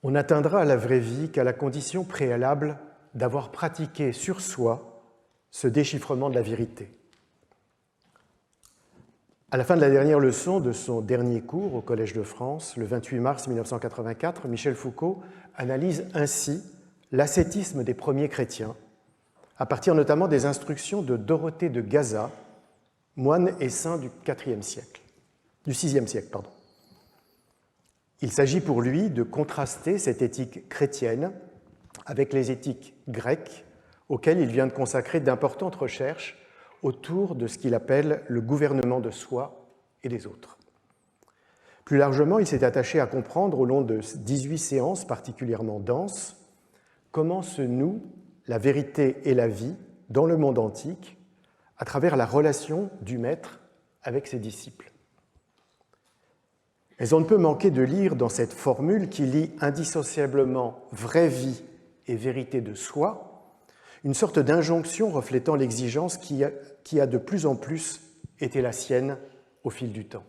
On n'atteindra la vraie vie qu'à la condition préalable d'avoir pratiqué sur soi ce déchiffrement de la vérité. À la fin de la dernière leçon de son dernier cours au Collège de France, le 28 mars 1984, Michel Foucault analyse ainsi l'ascétisme des premiers chrétiens, à partir notamment des instructions de Dorothée de Gaza, moine et saint du VIe siècle, du VIe siècle, pardon. Il s'agit pour lui de contraster cette éthique chrétienne avec les éthiques grecques auxquelles il vient de consacrer d'importantes recherches autour de ce qu'il appelle le gouvernement de soi et des autres. Plus largement, il s'est attaché à comprendre au long de 18 séances particulièrement denses comment se noue la vérité et la vie dans le monde antique à travers la relation du maître avec ses disciples. Mais on ne peut manquer de lire dans cette formule qui lie indissociablement vraie vie et vérité de soi une sorte d'injonction reflétant l'exigence qui a de plus en plus été la sienne au fil du temps.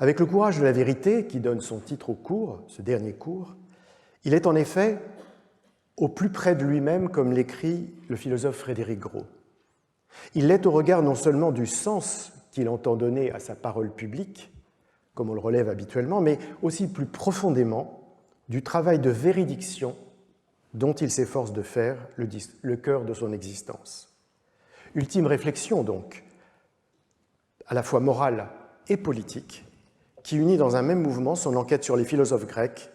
Avec le courage de la vérité, qui donne son titre au cours, ce dernier cours, il est en effet au plus près de lui-même, comme l'écrit le philosophe Frédéric Gros. Il l'est au regard non seulement du sens qu'il entend donner à sa parole publique, comme on le relève habituellement, mais aussi plus profondément du travail de véridiction dont il s'efforce de faire le cœur de son existence. Ultime réflexion, donc, à la fois morale et politique, qui unit dans un même mouvement son enquête sur les philosophes grecs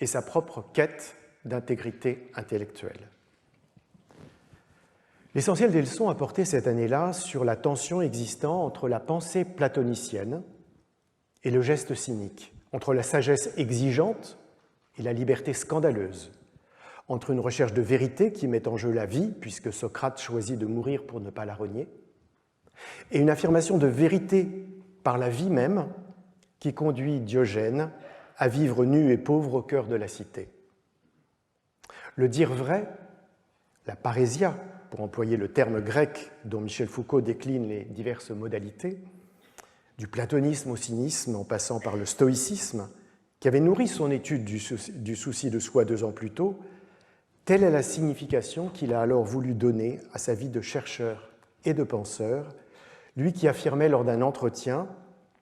et sa propre quête d'intégrité intellectuelle. L'essentiel des leçons a porté cette année-là sur la tension existant entre la pensée platonicienne et le geste cynique, entre la sagesse exigeante et la liberté scandaleuse, entre une recherche de vérité qui met en jeu la vie, puisque Socrate choisit de mourir pour ne pas la renier, et une affirmation de vérité par la vie même qui conduit Diogène à vivre nu et pauvre au cœur de la cité. Le dire vrai, la parésia, pour employer le terme grec dont Michel Foucault décline les diverses modalités, du platonisme au cynisme en passant par le stoïcisme, qui avait nourri son étude du souci de soi 2 ans plus tôt, telle est la signification qu'il a alors voulu donner à sa vie de chercheur et de penseur, lui qui affirmait lors d'un entretien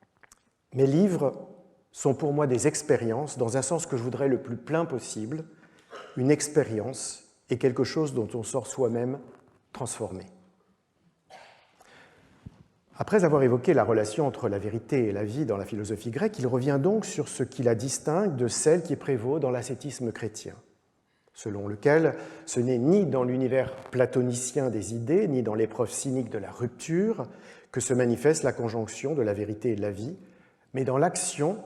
« Mes livres sont pour moi des expériences dans un sens que je voudrais le plus plein possible, une expérience est quelque chose dont on sort soi-même transformé. » Après avoir évoqué la relation entre la vérité et la vie dans la philosophie grecque, il revient donc sur ce qui la distingue de celle qui prévaut dans l'ascétisme chrétien, selon lequel ce n'est ni dans l'univers platonicien des idées, ni dans l'épreuve cynique de la rupture que se manifeste la conjonction de la vérité et de la vie, mais dans l'action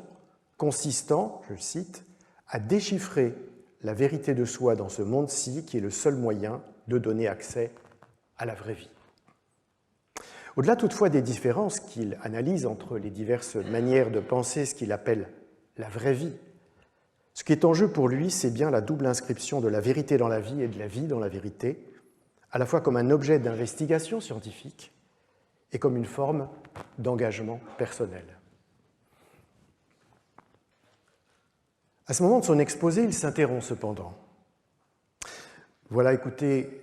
consistant, je le cite, à déchiffrer la vérité de soi dans ce monde-ci qui est le seul moyen de donner accès à la vraie vie. Au-delà toutefois des différences qu'il analyse entre les diverses manières de penser ce qu'il appelle la vraie vie, ce qui est en jeu pour lui, c'est bien la double inscription de la vérité dans la vie et de la vie dans la vérité, à la fois comme un objet d'investigation scientifique et comme une forme d'engagement personnel. À ce moment de son exposé, il s'interrompt cependant. Voilà, écoutez,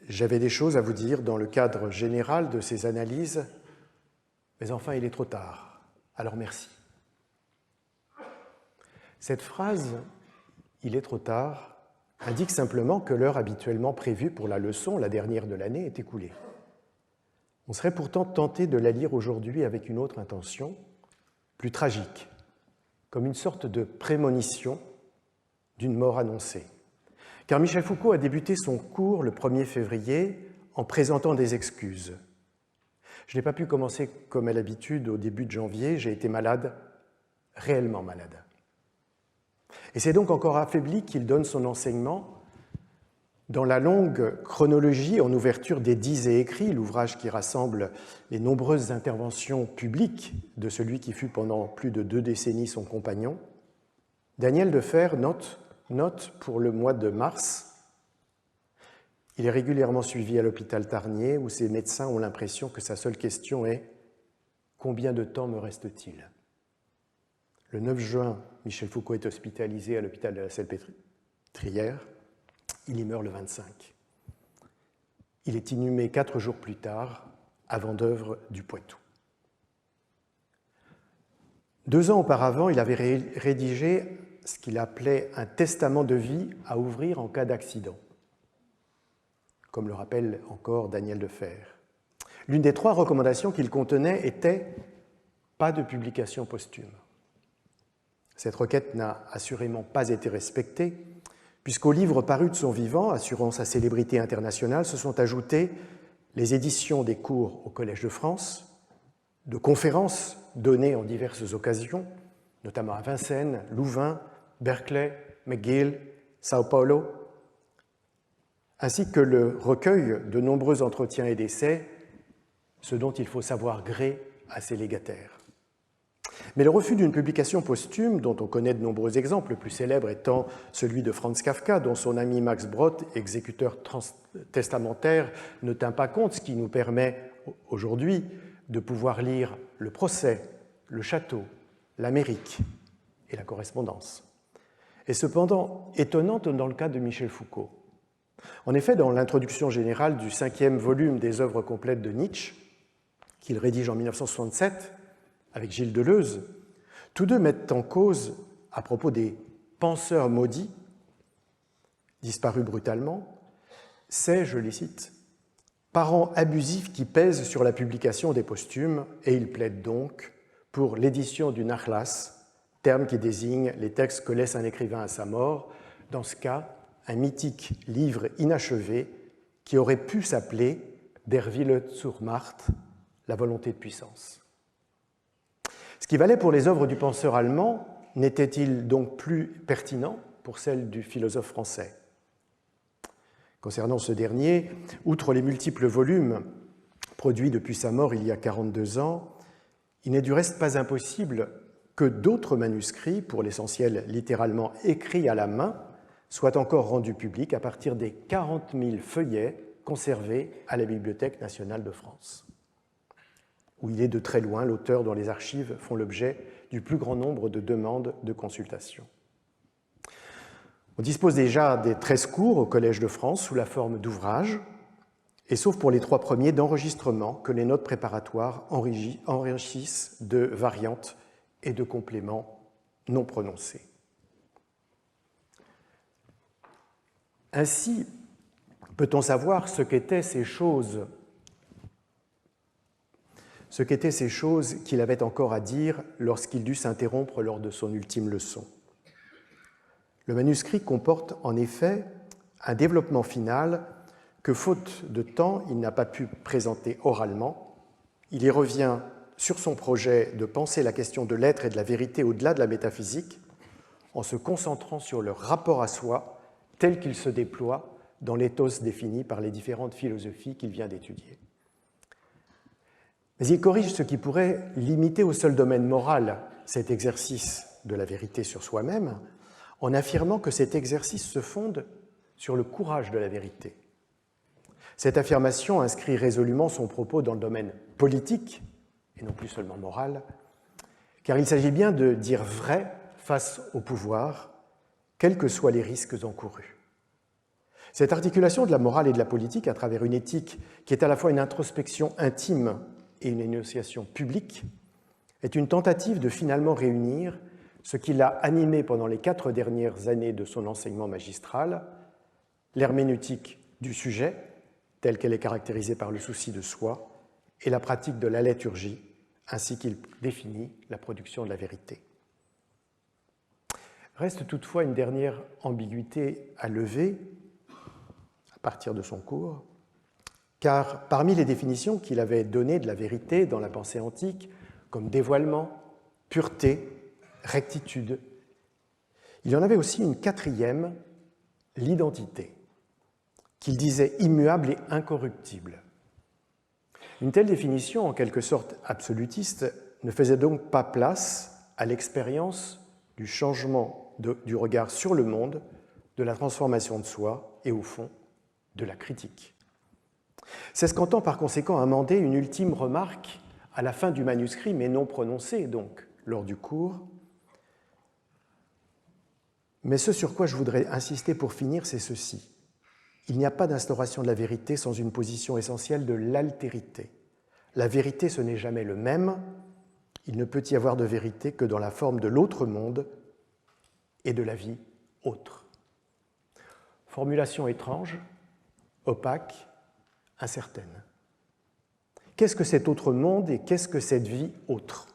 j'avais des choses à vous dire dans le cadre général de ces analyses, mais enfin, il est trop tard, alors merci. Cette phrase « il est trop tard » indique simplement que l'heure habituellement prévue pour la leçon, la dernière de l'année, est écoulée. On serait pourtant tenté de la lire aujourd'hui avec une autre intention, plus tragique, comme une sorte de prémonition d'une mort annoncée. Car Michel Foucault a débuté son cours le 1er février en présentant des excuses. Je n'ai pas pu commencer comme à l'habitude au début de janvier, j'ai été malade, réellement malade. Et c'est donc encore affaibli qu'il donne son enseignement dans la longue chronologie en ouverture des 10 et écrits, l'ouvrage qui rassemble les nombreuses interventions publiques de celui qui fut pendant plus de 2 décennies son compagnon. Daniel Defer note pour le mois de mars. Il est régulièrement suivi à l'hôpital Tarnier où ses médecins ont l'impression que sa seule question est « Combien de temps me reste-t-il » Le 9 juin, Michel Foucault est hospitalisé à l'hôpital de la Salpêtrière. Il y meurt le 25. Il est inhumé 4 jours plus tard à Vendeuvre du Poitou. 2 ans auparavant, il avait rédigé ce qu'il appelait un testament de vie à ouvrir en cas d'accident, comme le rappelle encore Daniel Defer. L'une des 3 recommandations qu'il contenait était « pas de publication posthume ». Cette requête n'a assurément pas été respectée, puisqu'au livre paru de son vivant, assurant sa célébrité internationale, se sont ajoutées les éditions des cours au Collège de France, de conférences données en diverses occasions, notamment à Vincennes, Louvain, Berkeley, McGill, Sao Paulo, ainsi que le recueil de nombreux entretiens et d'essais, ce dont il faut savoir gré à ses légataires. Mais le refus d'une publication posthume, dont on connaît de nombreux exemples, le plus célèbre étant celui de Franz Kafka, dont son ami Max Brod, exécuteur testamentaire, ne tint pas compte, ce qui nous permet aujourd'hui de pouvoir lire Le procès, Le château, L'Amérique et la correspondance. Est cependant étonnante dans le cas de Michel Foucault. En effet, dans l'introduction générale du 5e volume des œuvres complètes de Nietzsche, qu'il rédige en 1967, avec Gilles Deleuze, tous deux mettent en cause, à propos des penseurs maudits, disparus brutalement, c'est, je les cite, « parents abusifs qui pèsent sur la publication des posthumes » et ils plaident donc pour l'édition du Nachlass, terme qui désigne les textes que laisse un écrivain à sa mort, dans ce cas, un mythique livre inachevé qui aurait pu s'appeler « Der Wille zur Macht », la volonté de puissance. Ce qui valait pour les œuvres du penseur allemand n'était-il donc plus pertinent pour celles du philosophe français? Concernant ce dernier, outre les multiples volumes produits depuis sa mort il y a 42 ans, il n'est du reste pas impossible que d'autres manuscrits, pour l'essentiel littéralement écrits à la main, soient encore rendus publics à partir des 40 000 feuillets conservés à la Bibliothèque nationale de France, où il est de très loin l'auteur dont les archives font l'objet du plus grand nombre de demandes de consultation. On dispose déjà des 13 cours au Collège de France sous la forme d'ouvrages, et sauf pour les 3 premiers, d'enregistrements que les notes préparatoires enrichissent de variantes et de compléments non prononcés. Ainsi, peut-on savoir ce qu'étaient ces choses qu'il avait encore à dire lorsqu'il dut s'interrompre lors de son ultime leçon. Le manuscrit comporte en effet un développement final que, faute de temps, il n'a pas pu présenter oralement. Il y revient sur son projet de penser la question de l'être et de la vérité au-delà de la métaphysique, en se concentrant sur leur rapport à soi tel qu'il se déploie dans l'éthos défini par les différentes philosophies qu'il vient d'étudier. Mais il corrige ce qui pourrait limiter au seul domaine moral cet exercice de la vérité sur soi-même, en affirmant que cet exercice se fonde sur le courage de la vérité. Cette affirmation inscrit résolument son propos dans le domaine politique, et non plus seulement moral, car il s'agit bien de dire vrai face au pouvoir, quels que soient les risques encourus. Cette articulation de la morale et de la politique à travers une éthique qui est à la fois une introspection intime et une énonciation publique est une tentative de finalement réunir ce qui l'a animé pendant les 4 dernières années de son enseignement magistral, l'herméneutique du sujet, telle qu'elle est caractérisée par le souci de soi, et la pratique de la liturgie, ainsi qu'il définit la production de la vérité. Reste toutefois une dernière ambiguïté à lever à partir de son cours, car parmi les définitions qu'il avait données de la vérité dans la pensée antique, comme dévoilement, pureté, rectitude, il y en avait aussi une 4e, l'identité, qu'il disait immuable et incorruptible. Une telle définition, en quelque sorte absolutiste, ne faisait donc pas place à l'expérience du changement du regard sur le monde, de la transformation de soi et, au fond, de la critique. C'est ce qu'entend par conséquent amender une ultime remarque à la fin du manuscrit, mais non prononcée donc lors du cours, Mais ce sur quoi je voudrais insister pour finir, c'est ceci. Il n'y a pas d'instauration de la vérité sans une position essentielle de l'altérité. La vérité, ce n'est jamais le même. Il ne peut y avoir de vérité que dans la forme de l'autre monde et de la vie autre. Formulation étrange, opaque, incertaine. Qu'est-ce que cet autre monde et qu'est-ce que cette vie autre?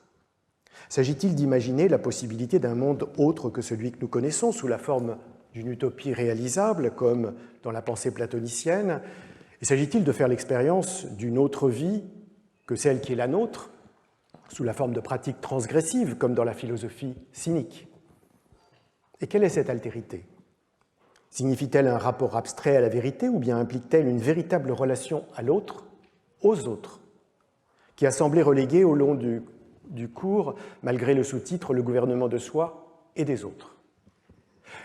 S'agit-il d'imaginer la possibilité d'un monde autre que celui que nous connaissons, sous la forme d'une utopie réalisable, comme dans la pensée platonicienne? Et s'agit-il de faire l'expérience d'une autre vie que celle qui est la nôtre, sous la forme de pratiques transgressives, comme dans la philosophie cynique? Et quelle est cette altérité? Signifie-t-elle un rapport abstrait à la vérité ou bien implique-t-elle une véritable relation à l'autre, aux autres, qui a semblé reléguer au long du cours, malgré le sous-titre « Le gouvernement de soi et des autres ».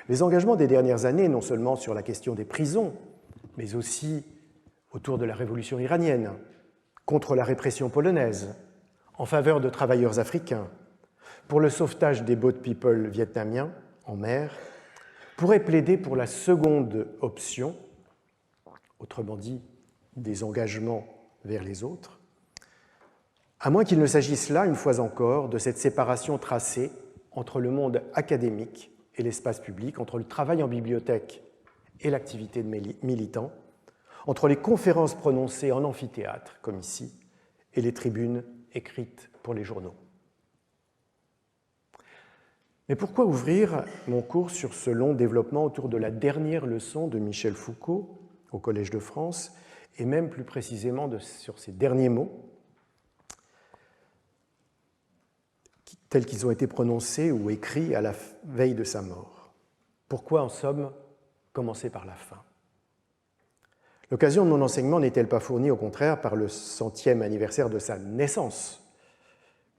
Les engagements des dernières années, non seulement sur la question des prisons, mais aussi autour de la révolution iranienne, contre la répression polonaise, en faveur de travailleurs africains, pour le sauvetage des boat people vietnamiens en mer, pourraient plaider pour la seconde option, autrement dit des engagements vers les autres, à moins qu'il ne s'agisse là, une fois encore, de cette séparation tracée entre le monde académique et l'espace public, entre le travail en bibliothèque et l'activité de militant, entre les conférences prononcées en amphithéâtre, comme ici, et les tribunes écrites pour les journaux. Mais pourquoi ouvrir mon cours sur ce long développement autour de la dernière leçon de Michel Foucault au Collège de France, et même plus précisément sur ces derniers mots, tels qu'ils ont été prononcés ou écrits à la veille de sa mort? Pourquoi, en somme, commencer par la fin? L'occasion de mon enseignement n'est-elle pas fournie, au contraire, par le 100e anniversaire de sa naissance,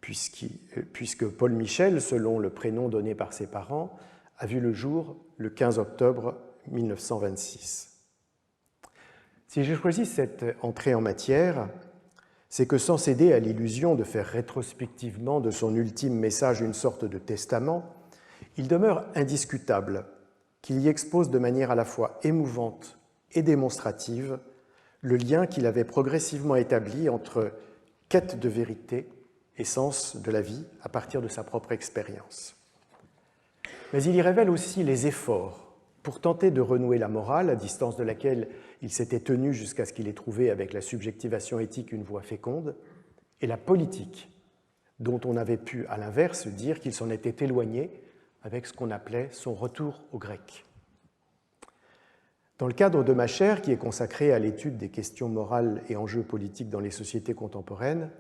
puisque Paul Michel, selon le prénom donné par ses parents, a vu le jour le 15 octobre 1926. Si j'ai choisi cette entrée en matière, c'est que sans céder à l'illusion de faire rétrospectivement de son ultime message une sorte de testament, il demeure indiscutable qu'il y expose de manière à la fois émouvante et démonstrative le lien qu'il avait progressivement établi entre quête de vérité et sens de la vie à partir de sa propre expérience. Mais il y révèle aussi les efforts pour tenter de renouer la morale, à distance de laquelle il s'était tenu jusqu'à ce qu'il ait trouvé avec la subjectivation éthique une voie féconde, et la politique, dont on avait pu, à l'inverse, dire qu'il s'en était éloigné avec ce qu'on appelait son retour au grec. Dans le cadre de ma chaire, qui est consacrée à l'étude des questions morales et enjeux politiques dans les sociétés contemporaines,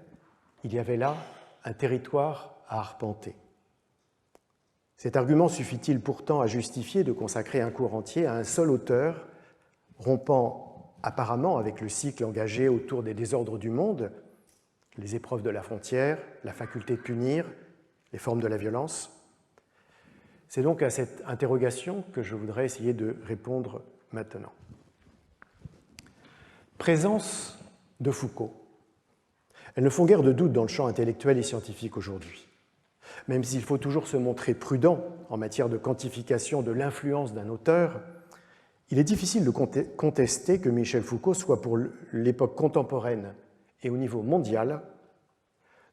il y avait là un territoire à arpenter. Cet argument suffit-il pourtant à justifier de consacrer un cours entier à un seul auteur, rompant apparemment avec le cycle engagé autour des désordres du monde, les épreuves de la frontière, la faculté de punir, les formes de la violence? C'est donc à cette interrogation que je voudrais essayer de répondre maintenant. Présence de Foucault. Elles ne font guère de doute dans le champ intellectuel et scientifique aujourd'hui. Même s'il faut toujours se montrer prudent en matière de quantification de l'influence d'un auteur, il est difficile de contester que Michel Foucault soit pour l'époque contemporaine et au niveau mondial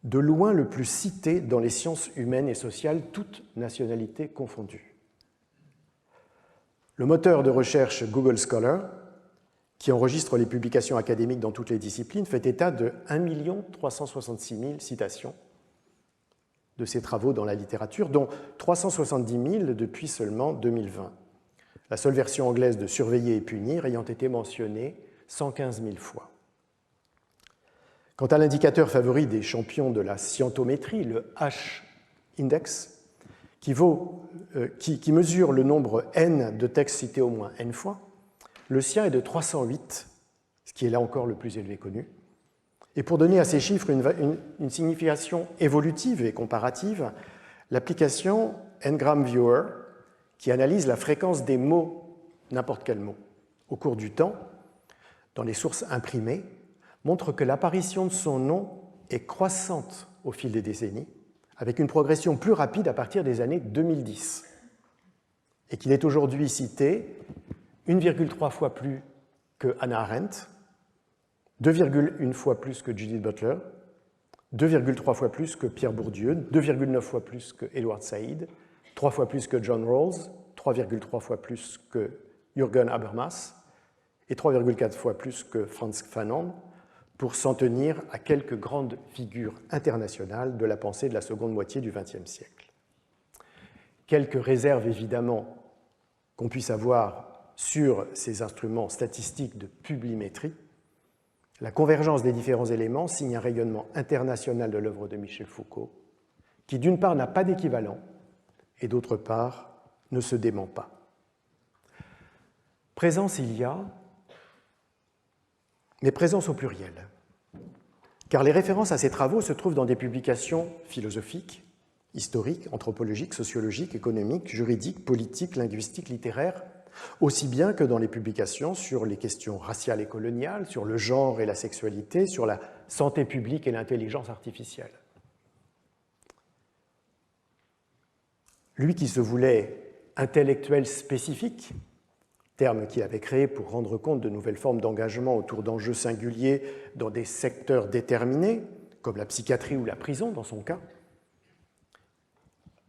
de loin le plus cité dans les sciences humaines et sociales, toutes nationalités confondues. Le moteur de recherche Google Scholar, qui enregistre les publications académiques dans toutes les disciplines, fait état de 1 366 000 citations de ses travaux dans la littérature, dont 370 000 depuis seulement 2020. La seule version anglaise de Surveiller et punir ayant été mentionnée 115 000 fois. Quant à l'indicateur favori des champions de la scientométrie, le H-index, qui mesure le nombre n de textes cités au moins n fois, le sien est de 308, ce qui est là encore le plus élevé connu. Et pour donner à ces chiffres une signification évolutive et comparative, l'application Ngram Viewer, qui analyse la fréquence des mots, n'importe quel mot, au cours du temps, dans les sources imprimées, montre que l'apparition de son nom est croissante au fil des décennies, avec une progression plus rapide à partir des années 2010. et qu'il est aujourd'hui cité 1,3 fois plus que Hannah Arendt, 2,1 fois plus que Judith Butler, 2,3 fois plus que Pierre Bourdieu, 2,9 fois plus que Edward Said, 3 fois plus que John Rawls, 3,3 fois plus que Jürgen Habermas et 3,4 fois plus que Frantz Fanon, pour s'en tenir à quelques grandes figures internationales de la pensée de la seconde moitié du XXe siècle. Quelques réserves, évidemment, qu'on puisse avoir sur ces instruments statistiques de publimétrie. La convergence des différents éléments signe un rayonnement international de l'œuvre de Michel Foucault, qui d'une part n'a pas d'équivalent et d'autre part ne se dément pas. Présence il y a, mais présence au pluriel, car les références à ces travaux se trouvent dans des publications philosophiques, historiques, anthropologiques, sociologiques, économiques, juridiques, politiques, linguistiques, littéraires, aussi bien que dans les publications sur les questions raciales et coloniales, sur le genre et la sexualité, sur la santé publique et l'intelligence artificielle. Lui qui se voulait intellectuel spécifique, terme qu'il avait créé pour rendre compte de nouvelles formes d'engagement autour d'enjeux singuliers dans des secteurs déterminés, comme la psychiatrie ou la prison dans son cas,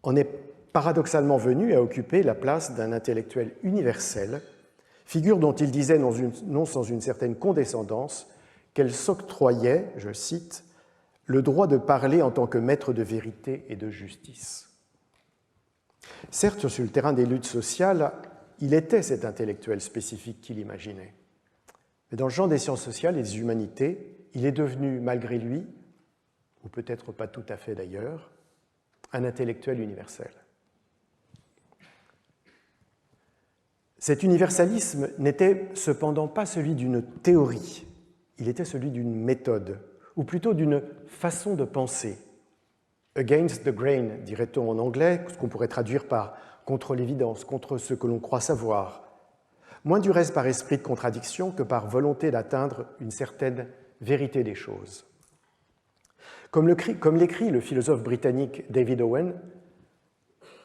en est paradoxalement venu à occuper la place d'un intellectuel universel, figure dont il disait non sans une certaine condescendance qu'elle s'octroyait, je cite, « le droit de parler en tant que maître de vérité et de justice ». Certes, sur le terrain des luttes sociales, il était cet intellectuel spécifique qu'il imaginait. Mais dans le champ des sciences sociales et des humanités, il est devenu, malgré lui, ou peut-être pas tout à fait d'ailleurs, un intellectuel universel. Cet universalisme n'était cependant pas celui d'une théorie, il était celui d'une méthode, ou plutôt d'une façon de penser. Against the grain, dirait-on en anglais, ce qu'on pourrait traduire par contre l'évidence, contre ce que l'on croit savoir, moins du reste par esprit de contradiction que par volonté d'atteindre une certaine vérité des choses. Comme l'écrit le philosophe britannique David Owen,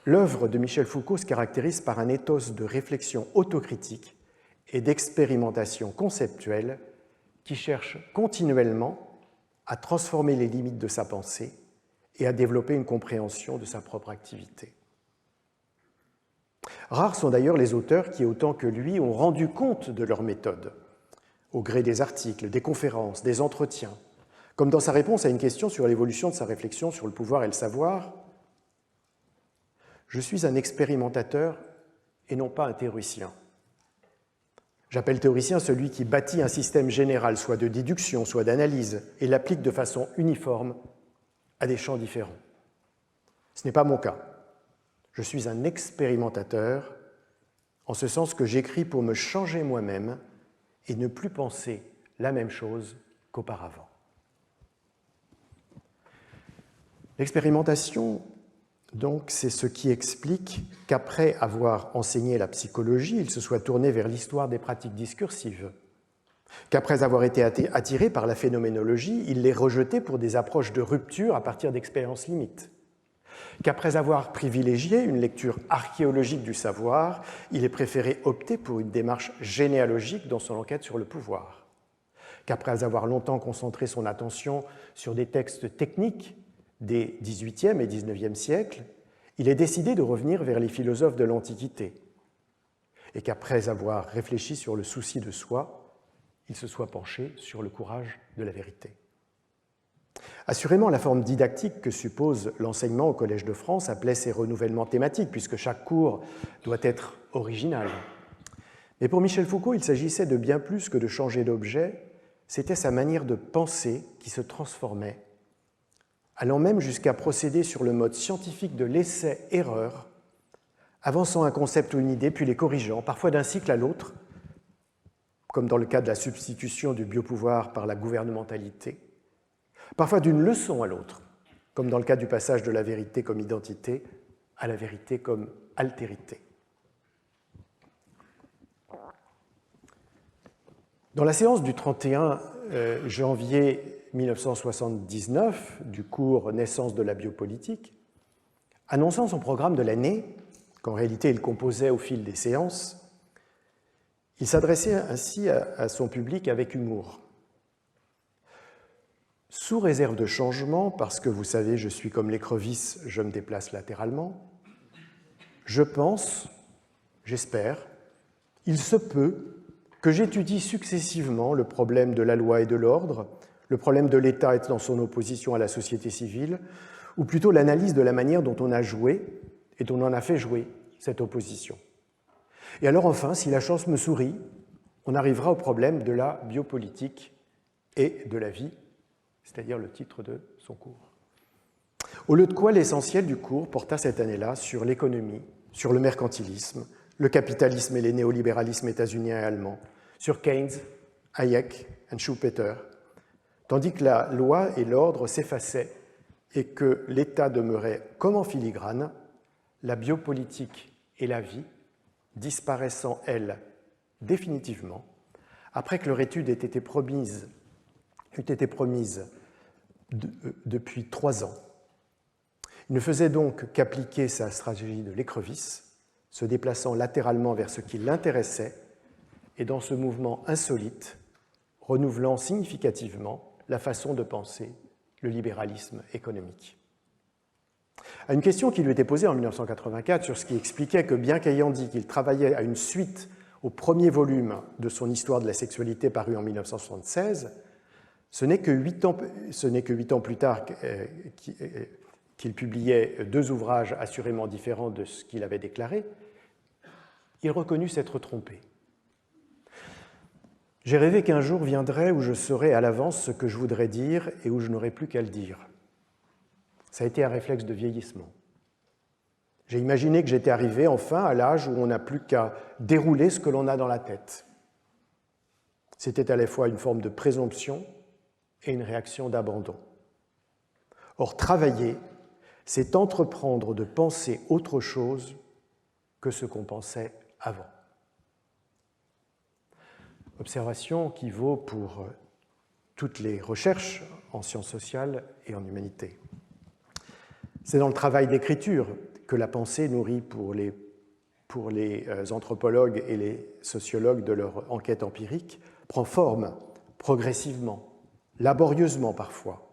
l'œuvre de Michel Foucault se caractérise par un ethos de réflexion autocritique et d'expérimentation conceptuelle qui cherche continuellement à transformer les limites de sa pensée et à développer une compréhension de sa propre activité. Rares sont d'ailleurs les auteurs qui, autant que lui, ont rendu compte de leur méthode, au gré des articles, des conférences, des entretiens, comme dans sa réponse à une question sur l'évolution de sa réflexion sur le pouvoir et le savoir. « Je suis un expérimentateur et non pas un théoricien. J'appelle théoricien celui qui bâtit un système général, soit de déduction, soit d'analyse, et l'applique de façon uniforme à des champs différents. Ce n'est pas mon cas. Je suis un expérimentateur, en ce sens que j'écris pour me changer moi-même et ne plus penser la même chose qu'auparavant. » L'expérimentation, donc, c'est ce qui explique qu'après avoir enseigné la psychologie, il se soit tourné vers l'histoire des pratiques discursives, qu'après avoir été attiré par la phénoménologie, il l'ait rejeté pour des approches de rupture à partir d'expériences limites, qu'après avoir privilégié une lecture archéologique du savoir, il ait préféré opter pour une démarche généalogique dans son enquête sur le pouvoir, qu'après avoir longtemps concentré son attention sur des textes techniques des XVIIIe et XIXe siècles, il est décidé de revenir vers les philosophes de l'Antiquité, et qu'après avoir réfléchi sur le souci de soi, il se soit penché sur le courage de la vérité. Assurément, la forme didactique que suppose l'enseignement au Collège de France appelait ces renouvellements thématiques, puisque chaque cours doit être original. Mais pour Michel Foucault, il s'agissait de bien plus que de changer d'objet, c'était sa manière de penser qui se transformait, allant même jusqu'à procéder sur le mode scientifique de l'essai-erreur, avançant un concept ou une idée, puis les corrigeant, parfois d'un cycle à l'autre, comme dans le cas de la substitution du biopouvoir par la gouvernementalité, parfois d'une leçon à l'autre, comme dans le cas du passage de la vérité comme identité à la vérité comme altérité. Dans la séance du 31 janvier 1979 du cours Naissance de la biopolitique, annonçant son programme de l'année, qu'en réalité il composait au fil des séances, il s'adressait ainsi à son public avec humour. Sous réserve de changement, parce que vous savez, je suis comme l'écrevisse, je me déplace latéralement, je pense, j'espère, il se peut que j'étudie successivement le problème de la loi et de l'ordre, le problème de l'État dans son opposition à la société civile, ou plutôt l'analyse de la manière dont on a joué et dont on a fait jouer cette opposition. Et alors enfin, si la chance me sourit, on arrivera au problème de la biopolitique et de la vie, c'est-à-dire le titre de son cours. Au lieu de quoi l'essentiel du cours porta cette année-là sur l'économie, sur le mercantilisme, le capitalisme et les néolibéralismes états-uniens et allemands, sur Keynes, Hayek et Schumpeter, tandis que la loi et l'ordre s'effaçaient et que l'État demeurait comme en filigrane, la biopolitique et la vie disparaissant, elles, définitivement, après que leur étude ait été promise depuis 3 ans. Il ne faisait donc qu'appliquer sa stratégie de l'écrevisse, se déplaçant latéralement vers ce qui l'intéressait et dans ce mouvement insolite, renouvelant significativement la façon de penser le libéralisme économique. À une question qui lui était posée en 1984 sur ce qui expliquait que, bien qu'ayant dit qu'il travaillait à une suite au premier volume de son Histoire de la sexualité paru en 1976, ce n'est que 8 ans plus tard qu'il publiait 2 ouvrages assurément différents de ce qu'il avait déclaré, il reconnut s'être trompé. J'ai rêvé qu'un jour viendrait où je saurais à l'avance ce que je voudrais dire et où je n'aurais plus qu'à le dire. Ça a été un réflexe de vieillissement. J'ai imaginé que j'étais arrivé enfin à l'âge où on n'a plus qu'à dérouler ce que l'on a dans la tête. C'était à la fois une forme de présomption et une réaction d'abandon. Or, travailler, c'est entreprendre de penser autre chose que ce qu'on pensait avant. Observation qui vaut pour toutes les recherches en sciences sociales et en humanité. C'est dans le travail d'écriture que la pensée nourrie pour les anthropologues et les sociologues de leur enquête empirique prend forme progressivement, laborieusement parfois.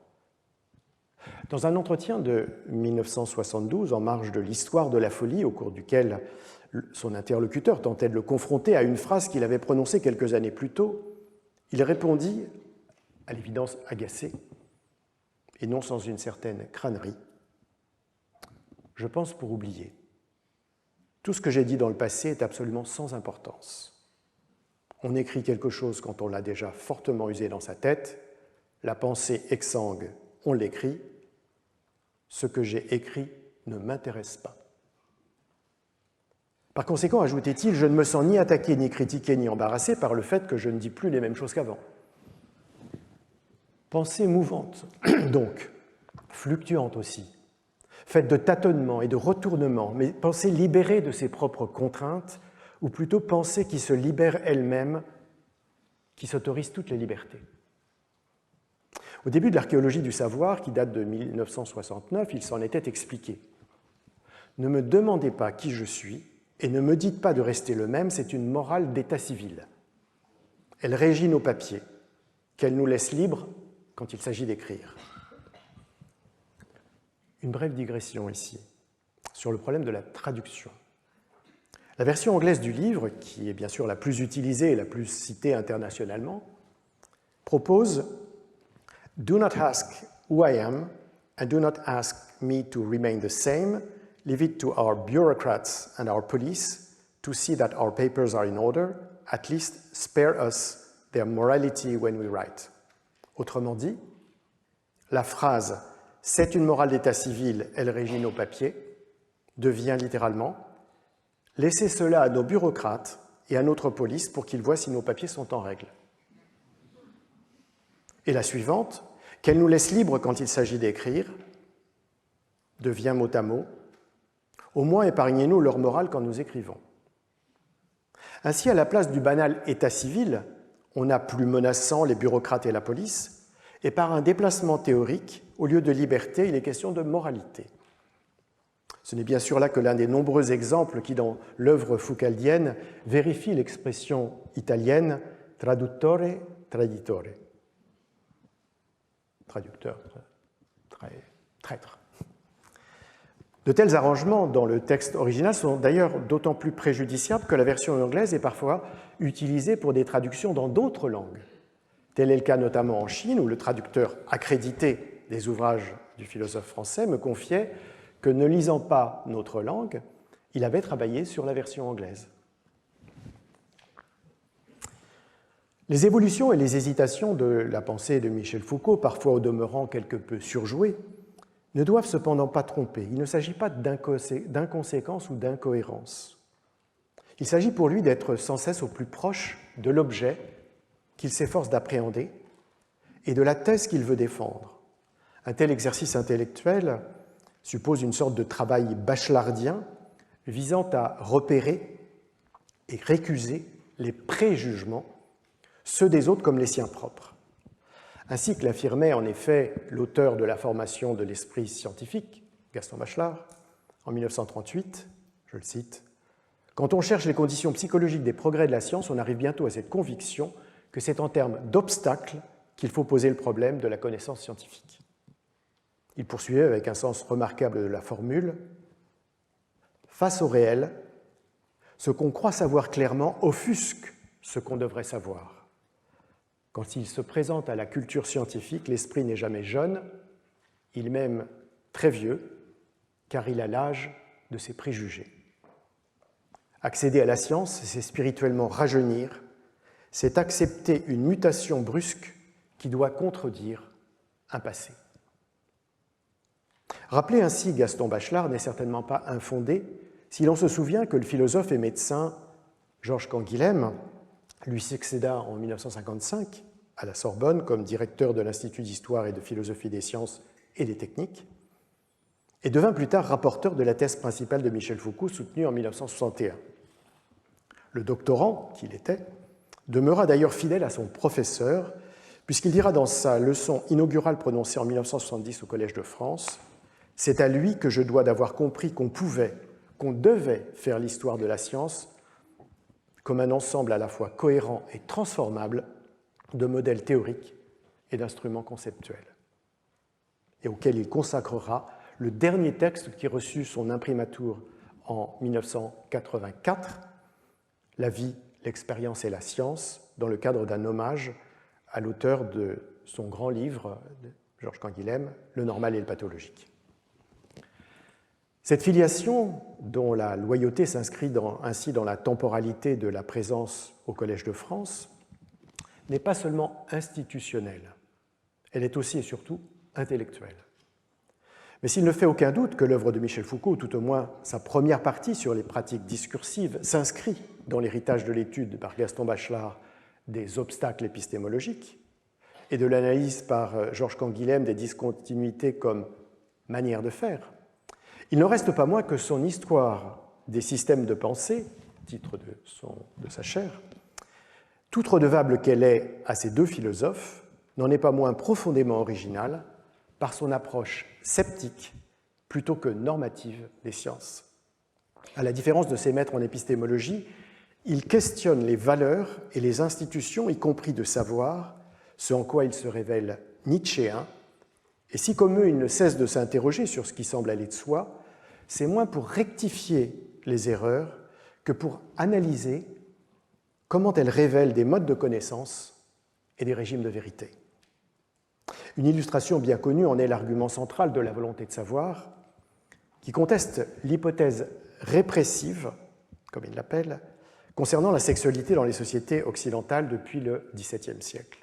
Dans un entretien de 1972, en marge de l'Histoire de la folie, au cours duquel son interlocuteur tentait de le confronter à une phrase qu'il avait prononcée quelques années plus tôt, il répondit, à l'évidence agacé, et non sans une certaine crânerie, « Je pense pour oublier. Tout ce que j'ai dit dans le passé est absolument sans importance. On écrit quelque chose quand on l'a déjà fortement usé dans sa tête, la pensée exsangue, on l'écrit, ce que j'ai écrit ne m'intéresse pas. » Par conséquent, ajoutait-il, je ne me sens ni attaqué, ni critiqué, ni embarrassé par le fait que je ne dis plus les mêmes choses qu'avant. Pensée mouvante, donc, fluctuante aussi, faite de tâtonnements et de retournements, mais pensée libérée de ses propres contraintes, ou plutôt pensée qui se libère elle-même, qui s'autorise toutes les libertés. Au début de l'archéologie du savoir, qui date de 1969, il s'en était expliqué. Ne me demandez pas qui je suis et ne me dites pas de rester le même, c'est une morale d'état civil. Elle régit nos papiers, qu'elle nous laisse libres quand il s'agit d'écrire. Une brève digression ici, sur le problème de la traduction. La version anglaise du livre, qui est bien sûr la plus utilisée et la plus citée internationalement, propose « Do not ask who I am, and do not ask me to remain the same. Leave it to our bureaucrats and our police to see that our papers are in order. At least spare us their morality when we write. » Autrement dit, la phrase « C'est une morale d'état civil, elle régit nos papiers » devient littéralement « Laissez cela à nos bureaucrates et à notre police pour qu'ils voient si nos papiers sont en règle. » Et la suivante, « Qu'elle nous laisse libres quand il s'agit d'écrire » devient mot à mot « Au moins épargnez-nous leur morale quand nous écrivons. » Ainsi, à la place du banal état civil, on a plus menaçant les bureaucrates et la police, et par un déplacement théorique, au lieu de liberté, il est question de moralité. Ce n'est bien sûr là que l'un des nombreux exemples qui, dans l'œuvre foucaldienne, vérifie l'expression italienne traduttore, traditore. Traducteur, traître. De tels arrangements dans le texte original sont d'ailleurs d'autant plus préjudiciables que la version anglaise est parfois utilisée pour des traductions dans d'autres langues. Tel est le cas notamment en Chine, où le traducteur accrédité des ouvrages du philosophe français me confiait que, ne lisant pas notre langue, il avait travaillé sur la version anglaise. Les évolutions et les hésitations de la pensée de Michel Foucault, parfois au demeurant quelque peu surjouées, ne doivent cependant pas tromper. Il ne s'agit pas d'inconséquence ou d'incohérence. Il s'agit pour lui d'être sans cesse au plus proche de l'objet qu'il s'efforce d'appréhender et de la thèse qu'il veut défendre. Un tel exercice intellectuel suppose une sorte de travail bachelardien visant à repérer et récuser les préjugements, ceux des autres comme les siens propres. Ainsi que l'affirmait en effet l'auteur de la formation de l'esprit scientifique, Gaston Bachelard, en 1938, je le cite, « Quand on cherche les conditions psychologiques des progrès de la science, on arrive bientôt à cette conviction que c'est en termes d'obstacles qu'il faut poser le problème de la connaissance scientifique. » Il poursuivait avec un sens remarquable de la formule, « Face au réel, ce qu'on croit savoir clairement offusque ce qu'on devrait savoir. Quand il se présente à la culture scientifique, l'esprit n'est jamais jeune, il est même très vieux, car il a l'âge de ses préjugés. Accéder à la science, c'est spirituellement rajeunir, c'est accepter une mutation brusque qui doit contredire un passé. » Rappeler ainsi Gaston Bachelard n'est certainement pas infondé si l'on se souvient que le philosophe et médecin Georges Canguilhem lui succéda en 1955 à la Sorbonne comme directeur de l'Institut d'histoire et de philosophie des sciences et des techniques et devint plus tard rapporteur de la thèse principale de Michel Foucault soutenue en 1961. Le doctorant qu'il était demeura d'ailleurs fidèle à son professeur puisqu'il dira dans sa leçon inaugurale prononcée en 1970 au Collège de France « C'est à lui que je dois d'avoir compris qu'on pouvait, qu'on devait faire l'histoire de la science comme un ensemble à la fois cohérent et transformable de modèles théoriques et d'instruments conceptuels, et auquel il consacrera le dernier texte qui reçut son imprimatur en 1984, La vie, l'expérience et la science, dans le cadre d'un hommage à l'auteur de son grand livre, Georges Canguilhem, Le normal et le pathologique. Cette filiation, dont la loyauté s'inscrit ainsi dans la temporalité de la présence au Collège de France, n'est pas seulement institutionnelle, elle est aussi et surtout intellectuelle. Mais s'il ne fait aucun doute que l'œuvre de Michel Foucault, ou tout au moins sa première partie sur les pratiques discursives, s'inscrit dans l'héritage de l'étude par Gaston Bachelard des obstacles épistémologiques et de l'analyse par Georges Canguilhem des discontinuités comme manière de faire, il n'en reste pas moins que son histoire des systèmes de pensée, titre de sa chaire, toute redevable qu'elle est à ces deux philosophes, n'en est pas moins profondément originale par son approche sceptique plutôt que normative des sciences. À la différence de ses maîtres en épistémologie, il questionne les valeurs et les institutions, y compris de savoir, ce en quoi il se révèle nietzschéen, et si comme eux il ne cesse de s'interroger sur ce qui semble aller de soi, c'est moins pour rectifier les erreurs que pour analyser comment elles révèlent des modes de connaissance et des régimes de vérité. Une illustration bien connue en est l'argument central de la volonté de savoir, qui conteste l'hypothèse répressive, comme il l'appelle, concernant la sexualité dans les sociétés occidentales depuis le XVIIe siècle.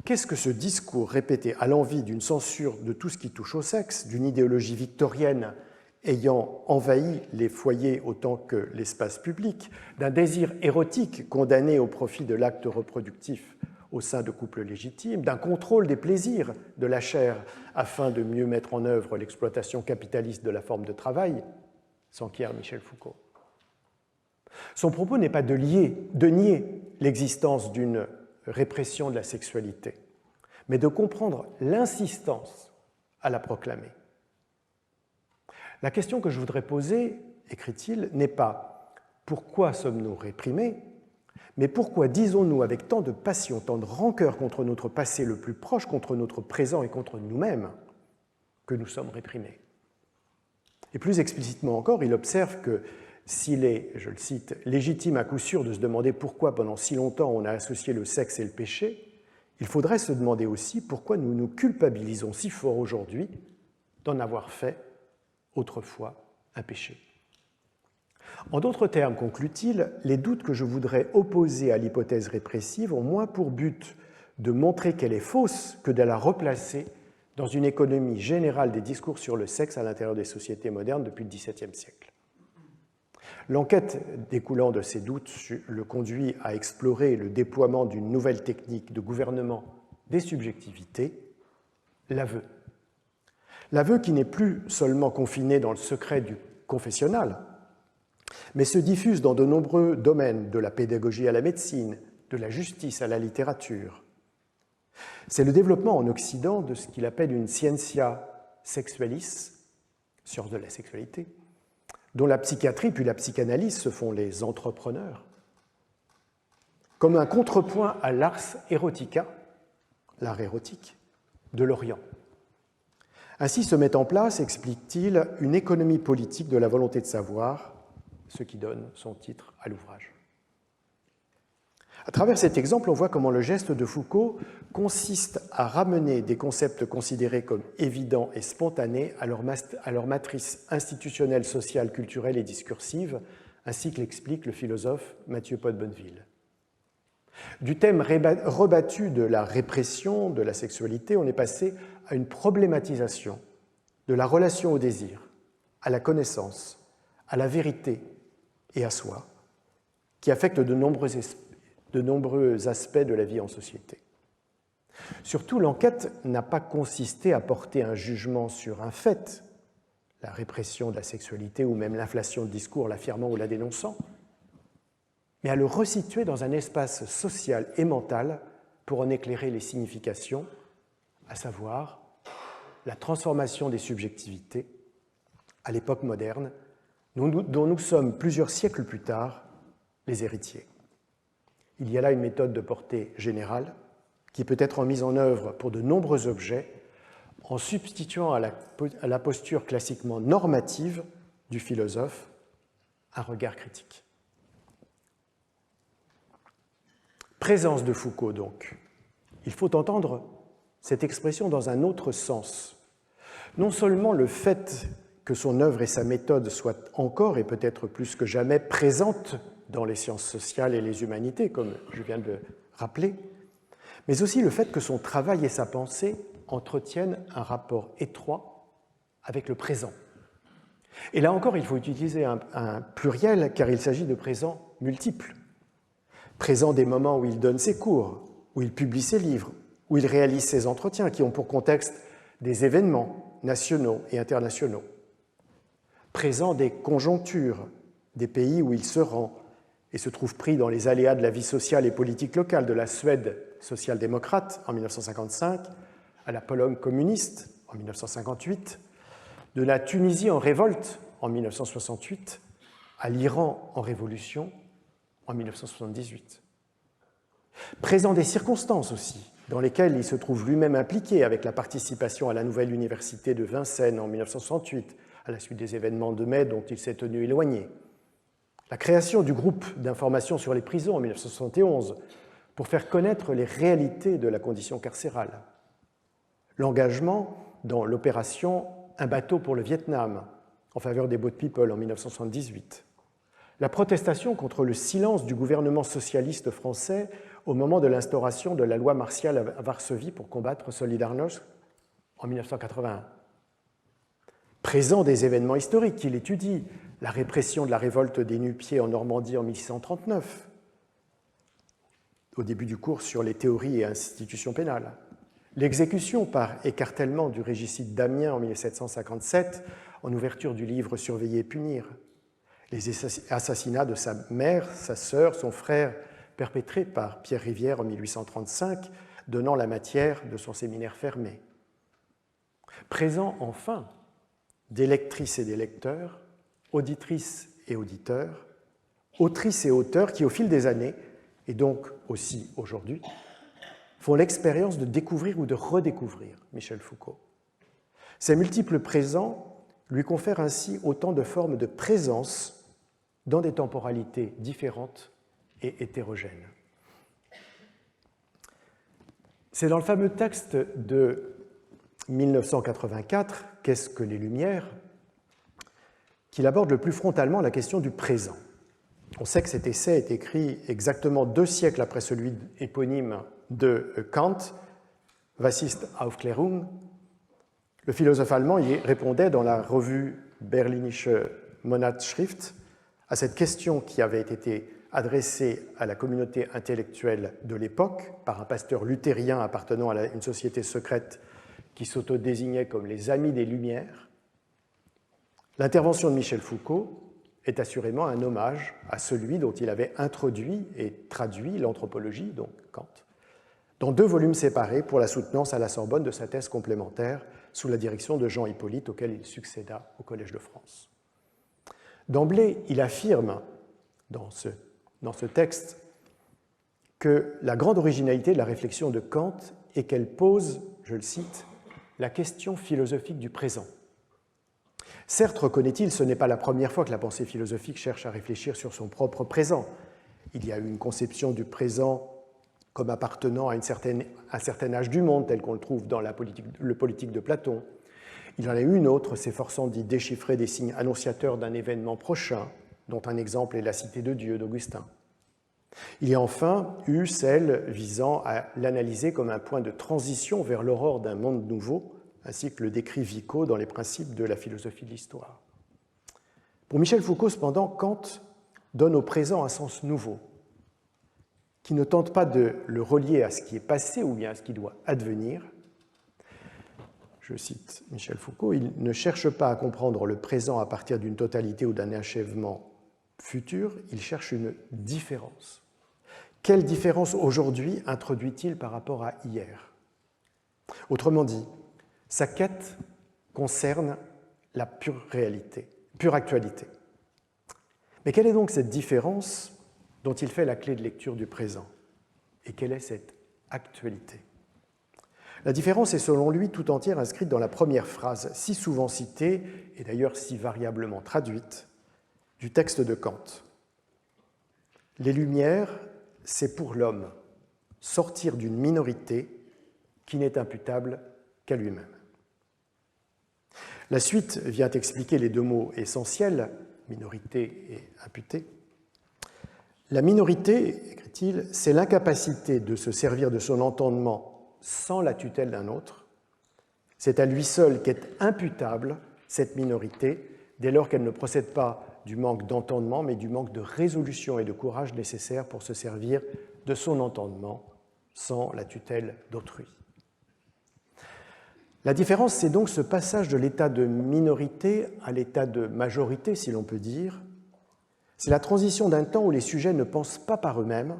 Qu'est-ce que ce discours répété à l'envi d'une censure de tout ce qui touche au sexe, d'une idéologie victorienne ayant envahi les foyers autant que l'espace public, d'un désir érotique condamné au profit de l'acte reproductif au sein de couples légitimes, d'un contrôle des plaisirs de la chair afin de mieux mettre en œuvre l'exploitation capitaliste de la forme de travail, s'enquiert Michel Foucault. Son propos n'est pas de nier l'existence d'une répression de la sexualité, mais de comprendre l'insistance à la proclamer. La question que je voudrais poser, écrit-il, n'est pas « pourquoi sommes-nous réprimés ?», mais pourquoi disons-nous avec tant de passion, tant de rancœur contre notre passé le plus proche, contre notre présent et contre nous-mêmes, que nous sommes réprimés. Et plus explicitement encore, il observe que s'il est, je le cite, légitime à coup sûr de se demander pourquoi pendant si longtemps on a associé le sexe et le péché, il faudrait se demander aussi pourquoi nous nous culpabilisons si fort aujourd'hui d'en avoir fait autrefois un péché. En d'autres termes, conclut-il, les doutes que je voudrais opposer à l'hypothèse répressive ont moins pour but de montrer qu'elle est fausse que de la replacer dans une économie générale des discours sur le sexe à l'intérieur des sociétés modernes depuis le XVIIe siècle. L'enquête découlant de ces doutes le conduit à explorer le déploiement d'une nouvelle technique de gouvernement des subjectivités, l'aveu. L'aveu qui n'est plus seulement confiné dans le secret du confessionnal, mais se diffuse dans de nombreux domaines, de la pédagogie à la médecine, de la justice à la littérature. C'est le développement en Occident de ce qu'il appelle une scientia sexualis, science de la sexualité, dont la psychiatrie puis la psychanalyse se font les entrepreneurs, comme un contrepoint à l'ars erotica, l'art érotique, de l'Orient. Ainsi se met en place, explique-t-il, une économie politique de la volonté de savoir, ce qui donne son titre à l'ouvrage. À travers cet exemple, on voit comment le geste de Foucault consiste à ramener des concepts considérés comme évidents et spontanés à leur matrice institutionnelle, sociale, culturelle et discursive, ainsi que l'explique le philosophe Mathieu Pot-Bonneville. Du thème rebattu de la répression de la sexualité, on est passé à une problématisation de la relation au désir, à la connaissance, à la vérité et à soi, qui affecte de nombreux aspects de la vie en société. Surtout, l'enquête n'a pas consisté à porter un jugement sur un fait, la répression de la sexualité ou même l'inflation de discours l'affirmant ou la dénonçant, mais à le resituer dans un espace social et mental pour en éclairer les significations, à savoir la transformation des subjectivités à l'époque moderne, dont nous sommes plusieurs siècles plus tard les héritiers. Il y a là une méthode de portée générale qui peut être mise en œuvre pour de nombreux objets en substituant à la posture classiquement normative du philosophe un regard critique. Présence de Foucault, donc. Il faut entendre cette expression dans un autre sens. Non seulement le fait que son œuvre et sa méthode soient encore et peut-être plus que jamais présentes dans les sciences sociales et les humanités, comme je viens de le rappeler, mais aussi le fait que son travail et sa pensée entretiennent un rapport étroit avec le présent. Et là encore, il faut utiliser un pluriel car il s'agit de présents multiples. Présent des moments où il donne ses cours, où il publie ses livres, où il réalise ses entretiens qui ont pour contexte des événements nationaux et internationaux. Présent des conjonctures, des pays où il se rend et se trouve pris dans les aléas de la vie sociale et politique locale, de la Suède social-démocrate en 1955 à la Pologne communiste en 1958, de la Tunisie en révolte en 1968 à l'Iran en révolution en 1978. Présent des circonstances aussi, dans lesquelles il se trouve lui-même impliqué avec la participation à la nouvelle université de Vincennes en 1968, à la suite des événements de mai dont il s'est tenu éloigné. La création du groupe d'information sur les prisons en 1971 pour faire connaître les réalités de la condition carcérale. L'engagement dans l'opération Un bateau pour le Vietnam en faveur des Boat People en 1978. La protestation contre le silence du gouvernement socialiste français au moment de l'instauration de la loi martiale à Varsovie pour combattre Solidarność en 1981. Présent des événements historiques qu'il étudie, la répression de la révolte des Nu-Pieds en Normandie en 1639, au début du cours sur les théories et institutions pénales, l'exécution par écartèlement du régicide d'Amiens en 1757, en ouverture du livre Surveiller et punir, les assassinats de sa mère, sa sœur, son frère, perpétrés par Pierre Rivière en 1835, donnant la matière de son séminaire fermé. Présent enfin des lectrices et des lecteurs, auditrices et auditeurs, autrices et auteurs qui, au fil des années, et donc aussi aujourd'hui, font l'expérience de découvrir ou de redécouvrir Michel Foucault. Ces multiples présents lui confèrent ainsi autant de formes de présence dans des temporalités différentes et hétérogènes. C'est dans le fameux texte de 1984, « Qu'est-ce que les Lumières ?», qu'il aborde le plus frontalement la question du présent. On sait que cet essai est écrit exactement 2 siècles après celui éponyme de Kant, Was ist Aufklärung ? Le philosophe allemand y répondait dans la revue Berlinische Monatsschrift à cette question qui avait été adressée à la communauté intellectuelle de l'époque par un pasteur luthérien appartenant à une société secrète qui s'auto-désignait comme les Amis des Lumières. L'intervention de Michel Foucault est assurément un hommage à celui dont il avait introduit et traduit l'anthropologie, donc Kant, dans 2 volumes séparés pour la soutenance à la Sorbonne de sa thèse complémentaire sous la direction de Jean Hippolyte, auquel il succéda au Collège de France. D'emblée, il affirme dans ce texte que la grande originalité de la réflexion de Kant est qu'elle pose, je le cite, la question philosophique du présent. Certes, reconnaît-il, ce n'est pas la première fois que la pensée philosophique cherche à réfléchir sur son propre présent. Il y a eu une conception du présent comme appartenant à un certain âge du monde, tel qu'on le trouve dans le Politique de Platon. Il y en a eu une autre, s'efforçant d'y déchiffrer des signes annonciateurs d'un événement prochain, dont un exemple est la Cité de Dieu d'Augustin. Il y a enfin eu celle visant à l'analyser comme un point de transition vers l'aurore d'un monde nouveau, ainsi que le décrit Vico dans les principes de la philosophie de l'histoire. Pour Michel Foucault, cependant, Kant donne au présent un sens nouveau, qui ne tente pas de le relier à ce qui est passé ou bien à ce qui doit advenir. Je cite Michel Foucault, « Il ne cherche pas à comprendre le présent à partir d'une totalité ou d'un achèvement futur, il cherche une différence. Quelle différence aujourd'hui introduit-il par rapport à hier ? Autrement dit, sa quête concerne la pure réalité, pure actualité. Mais quelle est donc cette différence dont il fait la clé de lecture du présent ? Et quelle est cette actualité ? La différence est selon lui tout entière inscrite dans la première phrase, si souvent citée et d'ailleurs si variablement traduite, du texte de Kant. Les Lumières, c'est pour l'homme sortir d'une minorité qui n'est imputable qu'à lui-même. La suite vient expliquer les 2 mots essentiels, minorité et imputé. La minorité, écrit-il, c'est l'incapacité de se servir de son entendement sans la tutelle d'un autre. C'est à lui seul qu'est imputable cette minorité, dès lors qu'elle ne procède pas du manque d'entendement, mais du manque de résolution et de courage nécessaires pour se servir de son entendement sans la tutelle d'autrui. La différence, c'est donc ce passage de l'état de minorité à l'état de majorité, si l'on peut dire. C'est la transition d'un temps où les sujets ne pensent pas par eux-mêmes,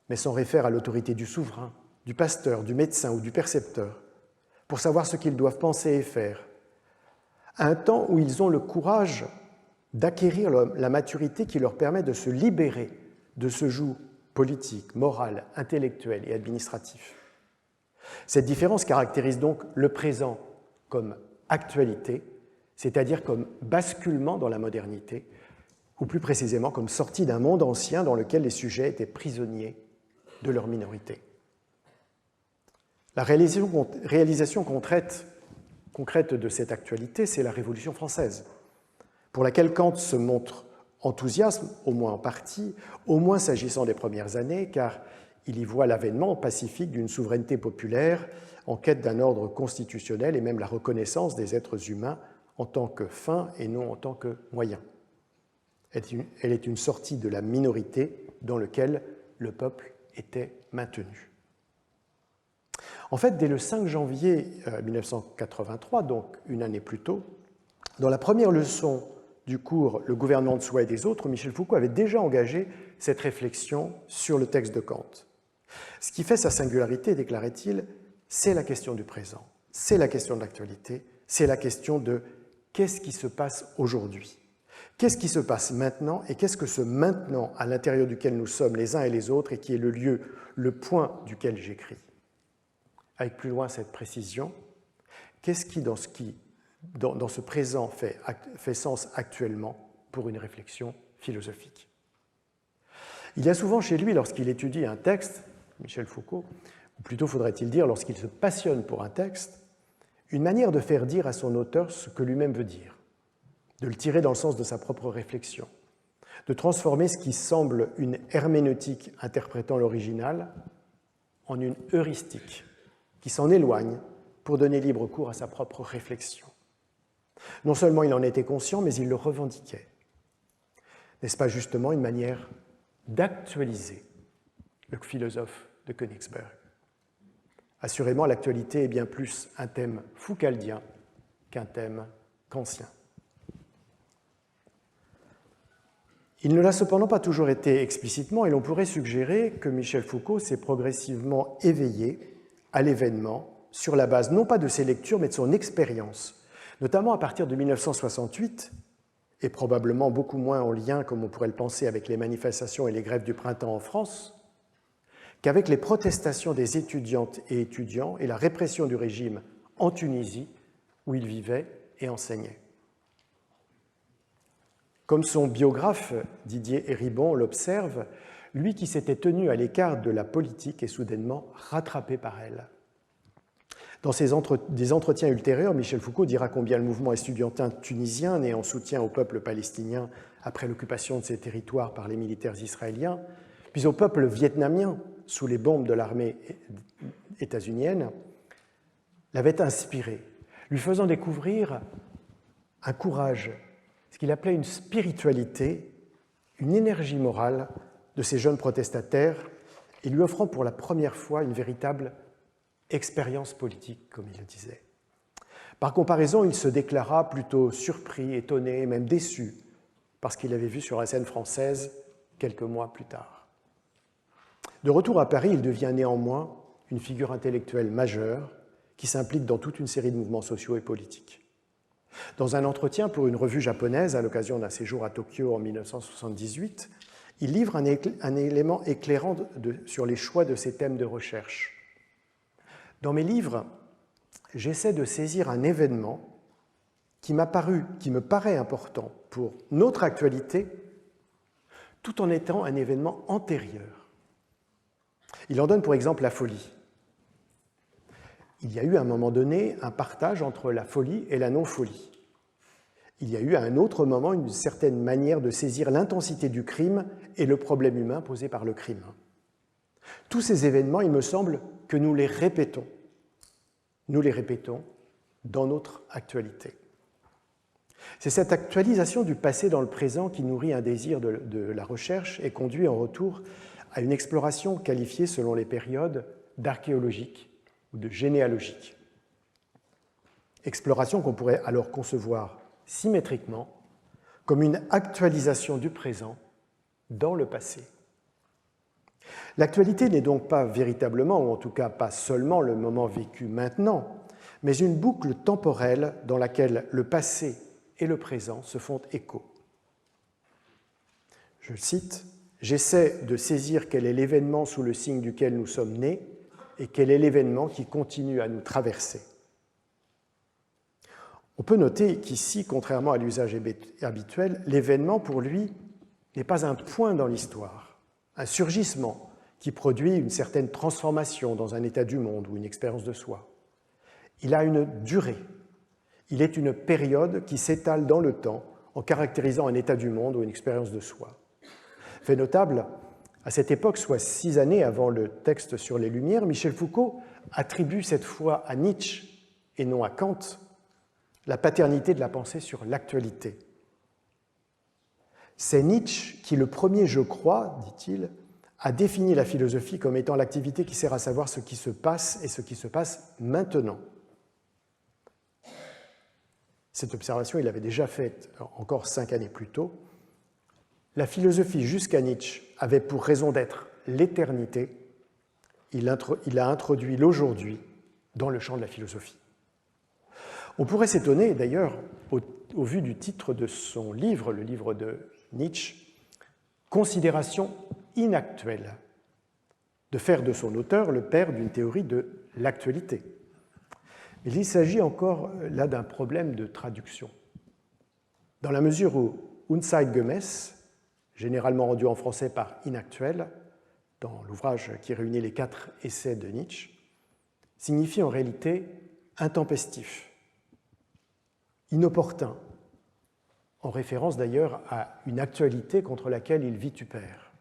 mais s'en réfèrent à l'autorité du souverain, du pasteur, du médecin ou du percepteur, pour savoir ce qu'ils doivent penser et faire, à un temps où ils ont le courage d'acquérir la maturité qui leur permet de se libérer de ce joug politique, moral, intellectuel et administratif. Cette différence caractérise donc le présent comme actualité, c'est-à-dire comme basculement dans la modernité, ou plus précisément comme sortie d'un monde ancien dans lequel les sujets étaient prisonniers de leur minorité. La réalisation concrète de cette actualité, c'est la Révolution française, pour laquelle Kant se montre enthousiaste, au moins en partie, au moins s'agissant des premières années, car il y voit l'avènement pacifique d'une souveraineté populaire en quête d'un ordre constitutionnel et même la reconnaissance des êtres humains en tant que fin et non en tant que moyen. Elle est une sortie de la minorité dans laquelle le peuple était maintenu. En fait, dès le 5 janvier 1983, donc une année plus tôt, dans la première leçon du cours « Le gouvernement de soi et des autres », Michel Foucault avait déjà engagé cette réflexion sur le texte de Kant. Ce qui fait sa singularité, déclarait-il, c'est la question du présent, c'est la question de l'actualité, c'est la question de qu'est-ce qui se passe aujourd'hui? Qu'est-ce qui se passe maintenant et qu'est-ce que ce maintenant à l'intérieur duquel nous sommes les uns et les autres et qui est le lieu, le point duquel j'écris? Avec plus loin cette précision, qu'est-ce qui, dans ce présent, fait sens actuellement pour une réflexion philosophique? Il y a souvent chez lui, lorsqu'il étudie un texte, Michel Foucault, ou plutôt faudrait-il dire lorsqu'il se passionne pour un texte, une manière de faire dire à son auteur ce que lui-même veut dire, de le tirer dans le sens de sa propre réflexion, de transformer ce qui semble une herméneutique interprétant l'original en une heuristique qui s'en éloigne pour donner libre cours à sa propre réflexion. Non seulement il en était conscient, mais il le revendiquait. N'est-ce pas justement une manière d'actualiser le philosophe de Königsberg? Assurément, l'actualité est bien plus un thème foucaldien qu'un thème kantien. Il ne l'a cependant pas toujours été explicitement, et l'on pourrait suggérer que Michel Foucault s'est progressivement éveillé à l'événement sur la base non pas de ses lectures, mais de son expérience, notamment à partir de 1968, et probablement beaucoup moins en lien, comme on pourrait le penser, avec les manifestations et les grèves du printemps en France, qu'avec les protestations des étudiantes et étudiants et la répression du régime en Tunisie, où il vivait et enseignait. Comme son biographe Didier Héribon l'observe, lui qui s'était tenu à l'écart de la politique est soudainement rattrapé par elle. Dans des entretiens ultérieurs, Michel Foucault dira combien le mouvement estudiantin tunisien, né en soutien au peuple palestinien après l'occupation de ces territoires par les militaires israéliens, puis au peuple vietnamien sous les bombes de l'armée états-unienne, l'avait inspiré, lui faisant découvrir un courage, ce qu'il appelait une spiritualité, une énergie morale de ces jeunes protestataires et lui offrant pour la première fois une véritable expérience politique, comme il le disait. Par comparaison, il se déclara plutôt surpris, étonné, même déçu par ce qu'il avait vu sur la scène française quelques mois plus tard. De retour à Paris, il devient néanmoins une figure intellectuelle majeure qui s'implique dans toute une série de mouvements sociaux et politiques. Dans un entretien pour une revue japonaise à l'occasion d'un séjour à Tokyo en 1978, il livre un élément éclairant sur les choix de ses thèmes de recherche. Dans mes livres, j'essaie de saisir un événement qui me paraît important pour notre actualité, tout en étant un événement antérieur. Il en donne pour exemple la folie. Il y a eu à un moment donné un partage entre la folie et la non-folie. Il y a eu à un autre moment une certaine manière de saisir l'intensité du crime et le problème humain posé par le crime. Tous ces événements, il me semble que nous les répétons dans notre actualité. C'est cette actualisation du passé dans le présent qui nourrit un désir de la recherche et conduit en retour à une exploration qualifiée selon les périodes d'archéologique ou de généalogique. Exploration qu'on pourrait alors concevoir symétriquement comme une actualisation du présent dans le passé. L'actualité n'est donc pas véritablement, ou en tout cas pas seulement le moment vécu maintenant, mais une boucle temporelle dans laquelle le passé et le présent se font écho. Je cite, « J'essaie de saisir quel est l'événement sous le signe duquel nous sommes nés et quel est l'événement qui continue à nous traverser. » On peut noter qu'ici, contrairement à l'usage habituel, l'événement pour lui n'est pas un point dans l'histoire, un surgissement qui produit une certaine transformation dans un état du monde ou une expérience de soi. Il a une durée, il est une période qui s'étale dans le temps en caractérisant un état du monde ou une expérience de soi. Fait notable, à cette époque, soit 6 années avant le texte sur les Lumières, Michel Foucault attribue cette fois à Nietzsche et non à Kant la paternité de la pensée sur l'actualité. C'est Nietzsche qui, le premier, je crois, dit-il, a défini la philosophie comme étant l'activité qui sert à savoir ce qui se passe et ce qui se passe maintenant. Cette observation, il l'avait déjà faite encore 5 années plus tôt. La philosophie, jusqu'à Nietzsche, avait pour raison d'être l'éternité. Il a introduit l'aujourd'hui dans le champ de la philosophie. On pourrait s'étonner, d'ailleurs, au vu du titre de son livre, le livre de Nietzsche, Considération inactuelle, de faire de son auteur le père d'une théorie de l'actualité. Mais il s'agit encore là d'un problème de traduction. Dans la mesure où Unzeitgemäß, généralement rendu en français par inactuel, dans l'ouvrage qui réunit les 4 essais de Nietzsche, signifie en réalité intempestif, inopportun, en référence d'ailleurs à une actualité contre laquelle il vitupère.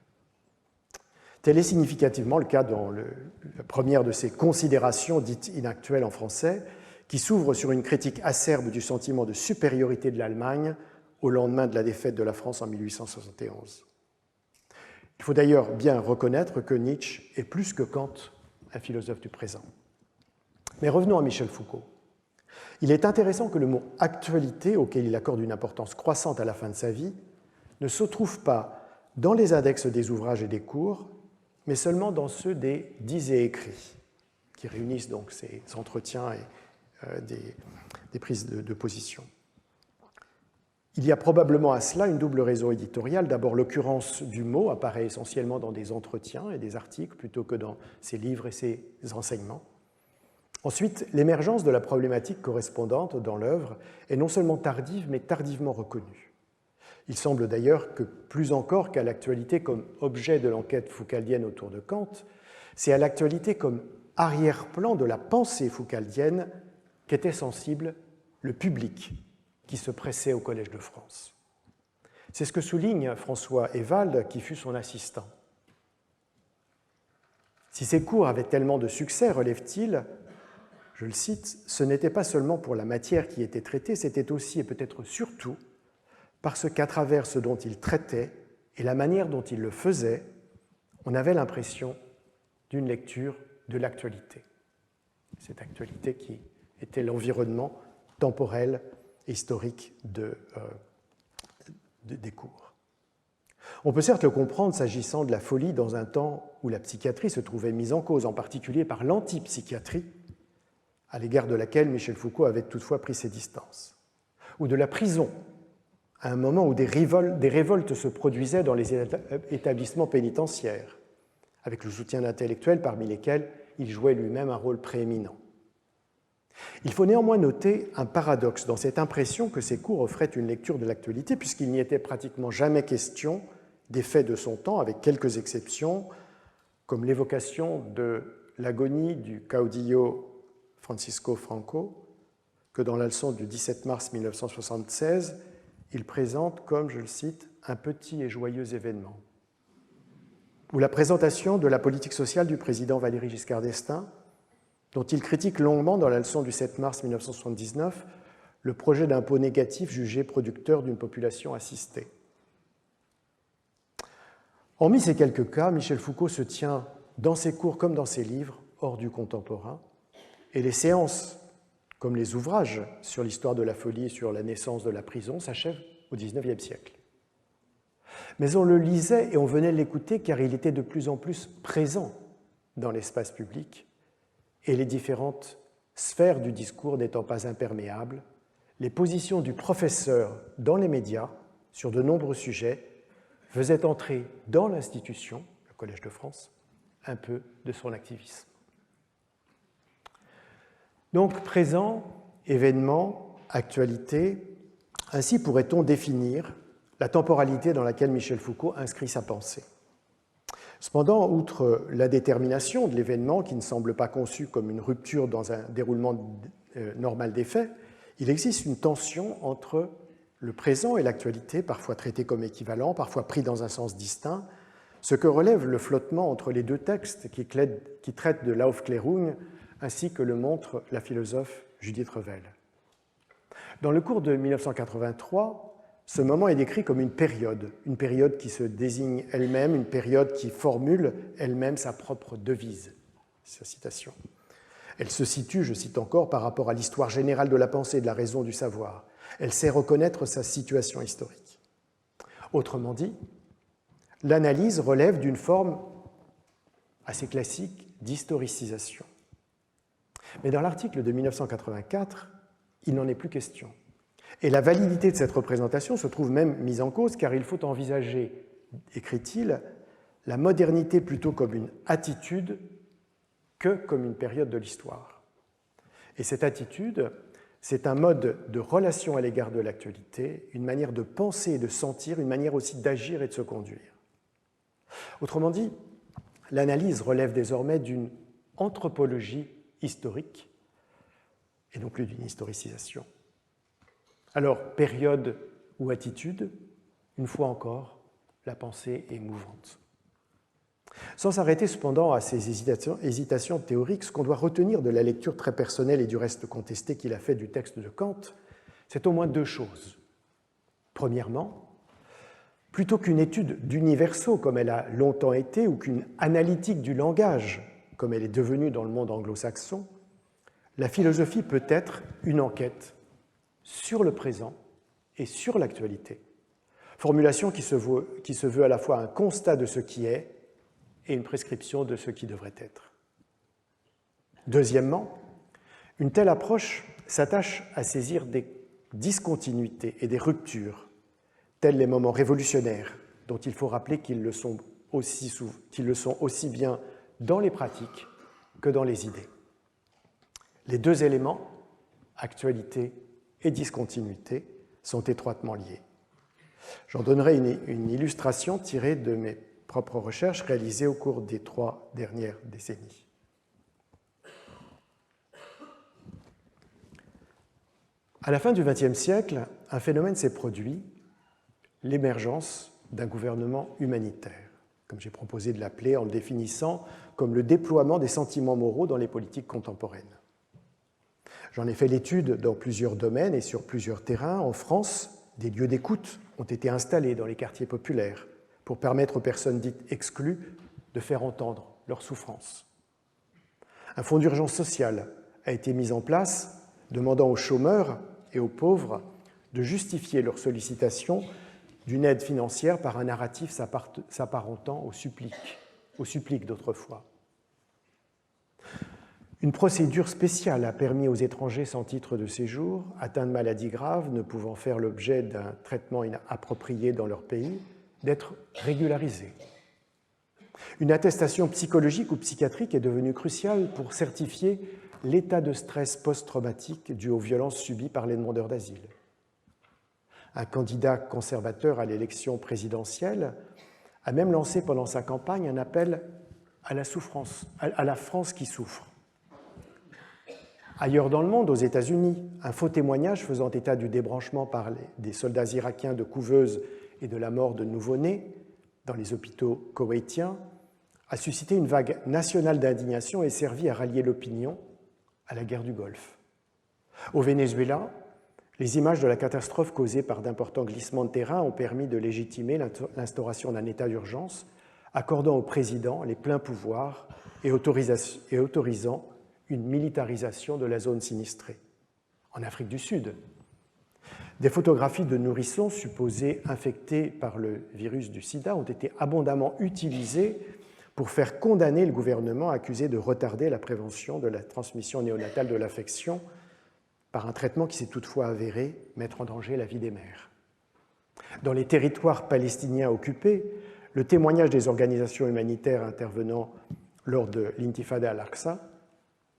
Tel est significativement le cas dans la première de ces considérations dites inactuelles en français, qui s'ouvre sur une critique acerbe du sentiment de supériorité de l'Allemagne au lendemain de la défaite de la France en 1871. Il faut d'ailleurs bien reconnaître que Nietzsche est plus que Kant un philosophe du présent. Mais revenons à Michel Foucault. Il est intéressant que le mot « actualité », auquel il accorde une importance croissante à la fin de sa vie, ne se trouve pas dans les index des ouvrages et des cours, mais seulement dans ceux des dits et écrits, qui réunissent donc ces entretiens et des prises de position. Il y a probablement à cela une double raison éditoriale. D'abord, l'occurrence du mot apparaît essentiellement dans des entretiens et des articles plutôt que dans ses livres et ses enseignements. Ensuite, l'émergence de la problématique correspondante dans l'œuvre est non seulement tardive, mais tardivement reconnue. Il semble d'ailleurs que, plus encore qu'à l'actualité comme objet de l'enquête foucaldienne autour de Kant, c'est à l'actualité comme arrière-plan de la pensée foucaldienne qu'était sensible le public qui se pressait au Collège de France. C'est ce que souligne François Ewald, qui fut son assistant. Si ces cours avaient tellement de succès, relève-t-il, je le cite, ce n'était pas seulement pour la matière qui était traitée, c'était aussi et peut-être surtout parce qu'à travers ce dont il traitait et la manière dont il le faisait, on avait l'impression d'une lecture de l'actualité. Cette actualité qui était l'environnement temporel et historique des cours. On peut certes le comprendre s'agissant de la folie dans un temps où la psychiatrie se trouvait mise en cause, en particulier par l'antipsychiatrie, à l'égard de laquelle Michel Foucault avait toutefois pris ses distances, ou de la prison, à un moment où des révoltes se produisaient dans les établissements pénitentiaires, avec le soutien d'intellectuels parmi lesquels il jouait lui-même un rôle prééminent. Il faut néanmoins noter un paradoxe dans cette impression que ces cours offraient une lecture de l'actualité, puisqu'il n'y était pratiquement jamais question des faits de son temps, avec quelques exceptions, comme l'évocation de l'agonie du caudillo Francisco Franco, que dans la leçon du 17 mars 1976, il présente comme, je le cite, un petit et joyeux événement. Ou la présentation de la politique sociale du président Valéry Giscard d'Estaing, dont il critique longuement dans la leçon du 7 mars 1979 le projet d'impôt négatif jugé producteur d'une population assistée. Hormis ces quelques cas, Michel Foucault se tient, dans ses cours comme dans ses livres, hors du contemporain, et les séances, comme les ouvrages sur l'histoire de la folie et sur la naissance de la prison, s'achèvent au XIXe siècle. Mais on le lisait et on venait l'écouter car il était de plus en plus présent dans l'espace public, et les différentes sphères du discours n'étant pas imperméables, les positions du professeur dans les médias sur de nombreux sujets faisaient entrer dans l'institution, le Collège de France, un peu de son activisme. Donc, présent, événement, actualité, ainsi pourrait-on définir la temporalité dans laquelle Michel Foucault inscrit sa pensée. Cependant, outre la détermination de l'événement qui ne semble pas conçu comme une rupture dans un déroulement normal des faits, il existe une tension entre le présent et l'actualité, parfois traités comme équivalents, parfois pris dans un sens distinct, ce que relève le flottement entre les deux textes qui traitent de l'Aufklärung, ainsi que le montre la philosophe Judith Revel. Dans le cours de 1983, ce moment est décrit comme une période qui se désigne elle-même, une période qui formule elle-même sa propre devise. Sa citation. Elle se situe, je cite encore, par rapport à l'histoire générale de la pensée et de la raison du savoir. Elle sait reconnaître sa situation historique. Autrement dit, l'analyse relève d'une forme assez classique d'historicisation. Mais dans l'article de 1984, il n'en est plus question. Et la validité de cette représentation se trouve même mise en cause car il faut envisager, écrit-il, la modernité plutôt comme une attitude que comme une période de l'histoire. Et cette attitude, c'est un mode de relation à l'égard de l'actualité, une manière de penser et de sentir, une manière aussi d'agir et de se conduire. Autrement dit, l'analyse relève désormais d'une anthropologie historique et non plus d'une historicisation. Alors, période ou attitude, une fois encore, la pensée est mouvante. Sans s'arrêter cependant à ces hésitations théoriques, ce qu'on doit retenir de la lecture très personnelle et du reste contesté qu'il a fait du texte de Kant, c'est au moins deux choses. Premièrement, plutôt qu'une étude d'universaux comme elle a longtemps été ou qu'une analytique du langage comme elle est devenue dans le monde anglo-saxon, la philosophie peut être une enquête sur le présent et sur l'actualité. Formulation qui se veut à la fois un constat de ce qui est et une prescription de ce qui devrait être. Deuxièmement, une telle approche s'attache à saisir des discontinuités et des ruptures, tels les moments révolutionnaires, dont il faut rappeler qu'ils le sont aussi bien dans les pratiques que dans les idées. Les deux éléments, actualité et discontinuité, sont étroitement liés. J'en donnerai une illustration tirée de mes propres recherches réalisées au cours des 3 dernières décennies. À la fin du XXe siècle, un phénomène s'est produit, l'émergence d'un gouvernement humanitaire, comme j'ai proposé de l'appeler en le définissant comme le déploiement des sentiments moraux dans les politiques contemporaines. J'en ai fait l'étude dans plusieurs domaines et sur plusieurs terrains. En France, des lieux d'écoute ont été installés dans les quartiers populaires pour permettre aux personnes dites exclues de faire entendre leurs souffrances. Un fonds d'urgence sociale a été mis en place, demandant aux chômeurs et aux pauvres de justifier leur sollicitation d'une aide financière par un narratif s'apparentant au supplique d'autrefois. Une procédure spéciale a permis aux étrangers sans titre de séjour, atteints de maladies graves, ne pouvant faire l'objet d'un traitement inapproprié dans leur pays, d'être régularisés. Une attestation psychologique ou psychiatrique est devenue cruciale pour certifier l'état de stress post-traumatique dû aux violences subies par les demandeurs d'asile. Un candidat conservateur à l'élection présidentielle a même lancé pendant sa campagne un appel à la souffrance, à la France qui souffre. Ailleurs dans le monde, aux États-Unis, un faux témoignage faisant état du débranchement par des soldats irakiens de couveuses et de la mort de nouveau-nés dans les hôpitaux koweïtiens a suscité une vague nationale d'indignation et servi à rallier l'opinion à la guerre du Golfe. Au Venezuela, les images de la catastrophe causée par d'importants glissements de terrain ont permis de légitimer l'instauration d'un état d'urgence, accordant au président les pleins pouvoirs et autorisant une militarisation de la zone sinistrée. En Afrique du Sud, des photographies de nourrissons supposés infectés par le virus du sida ont été abondamment utilisées pour faire condamner le gouvernement accusé de retarder la prévention de la transmission néonatale de l'infection par un traitement qui s'est toutefois avéré mettre en danger la vie des mères. Dans les territoires palestiniens occupés, le témoignage des organisations humanitaires intervenant lors de l'intifada al-Aqsa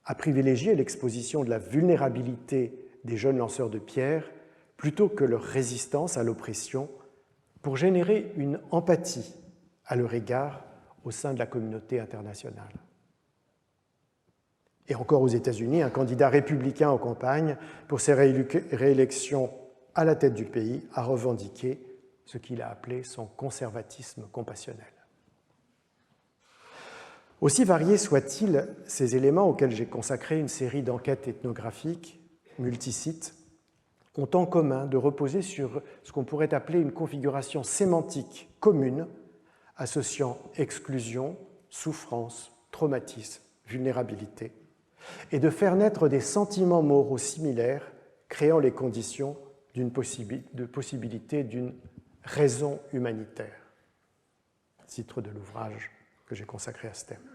a privilégié l'exposition de la vulnérabilité des jeunes lanceurs de pierres plutôt que leur résistance à l'oppression pour générer une empathie à leur égard au sein de la communauté internationale. Et encore aux États-Unis, un candidat républicain en campagne pour ses réélections à la tête du pays a revendiqué ce qu'il a appelé son conservatisme compassionnel. Aussi variés soient-ils ces éléments auxquels j'ai consacré une série d'enquêtes ethnographiques multisites, ont en commun de reposer sur ce qu'on pourrait appeler une configuration sémantique commune associant exclusion, souffrance, traumatisme, vulnérabilité, et de faire naître des sentiments moraux similaires, créant les conditions de possibilité d'une raison humanitaire. Titre de l'ouvrage que j'ai consacré à ce thème.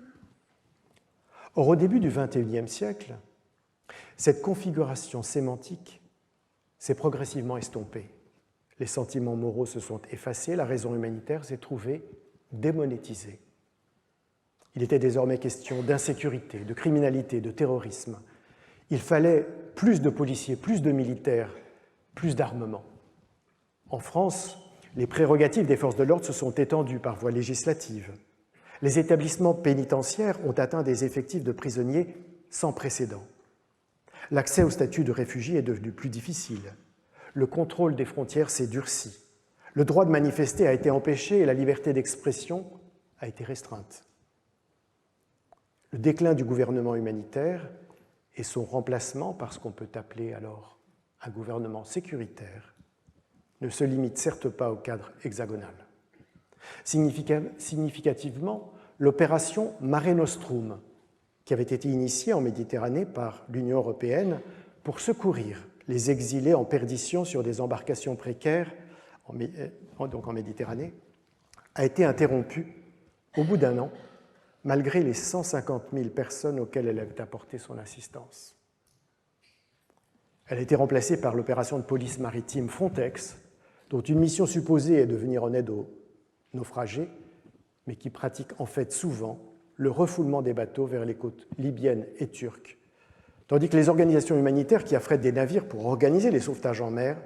Or, au début du XXIe siècle, Cette configuration sémantique s'est progressivement estompée. Les sentiments moraux se sont effacés, la raison humanitaire s'est trouvée démonétisée. Il était désormais question d'insécurité, de criminalité, de terrorisme. Il fallait plus de policiers, plus de militaires, plus d'armement. En France, les prérogatives des forces de l'ordre se sont étendues par voie législative. Les établissements pénitentiaires ont atteint des effectifs de prisonniers sans précédent. L'accès au statut de réfugié est devenu plus difficile. Le contrôle des frontières s'est durci. Le droit de manifester a été empêché et la liberté d'expression a été restreinte. Le déclin du gouvernement humanitaire et son remplacement par ce qu'on peut appeler alors un gouvernement sécuritaire ne se limitent certes pas au cadre hexagonal. Significativement, l'opération Mare Nostrum, qui avait été initiée en Méditerranée par l'Union européenne pour secourir les exilés en perdition sur des embarcations précaires donc en Méditerranée, a été interrompue au bout d'un an, malgré les 150 000 personnes auxquelles elle avait apporté son assistance. Elle a été remplacée par l'opération de police maritime Frontex, dont une mission supposée est de venir en aide aux naufragés, mais qui pratique en fait souvent le refoulement des bateaux vers les côtes libyennes et turques, tandis que les organisations humanitaires qui affrètent des navires pour organiser les sauvetages en mer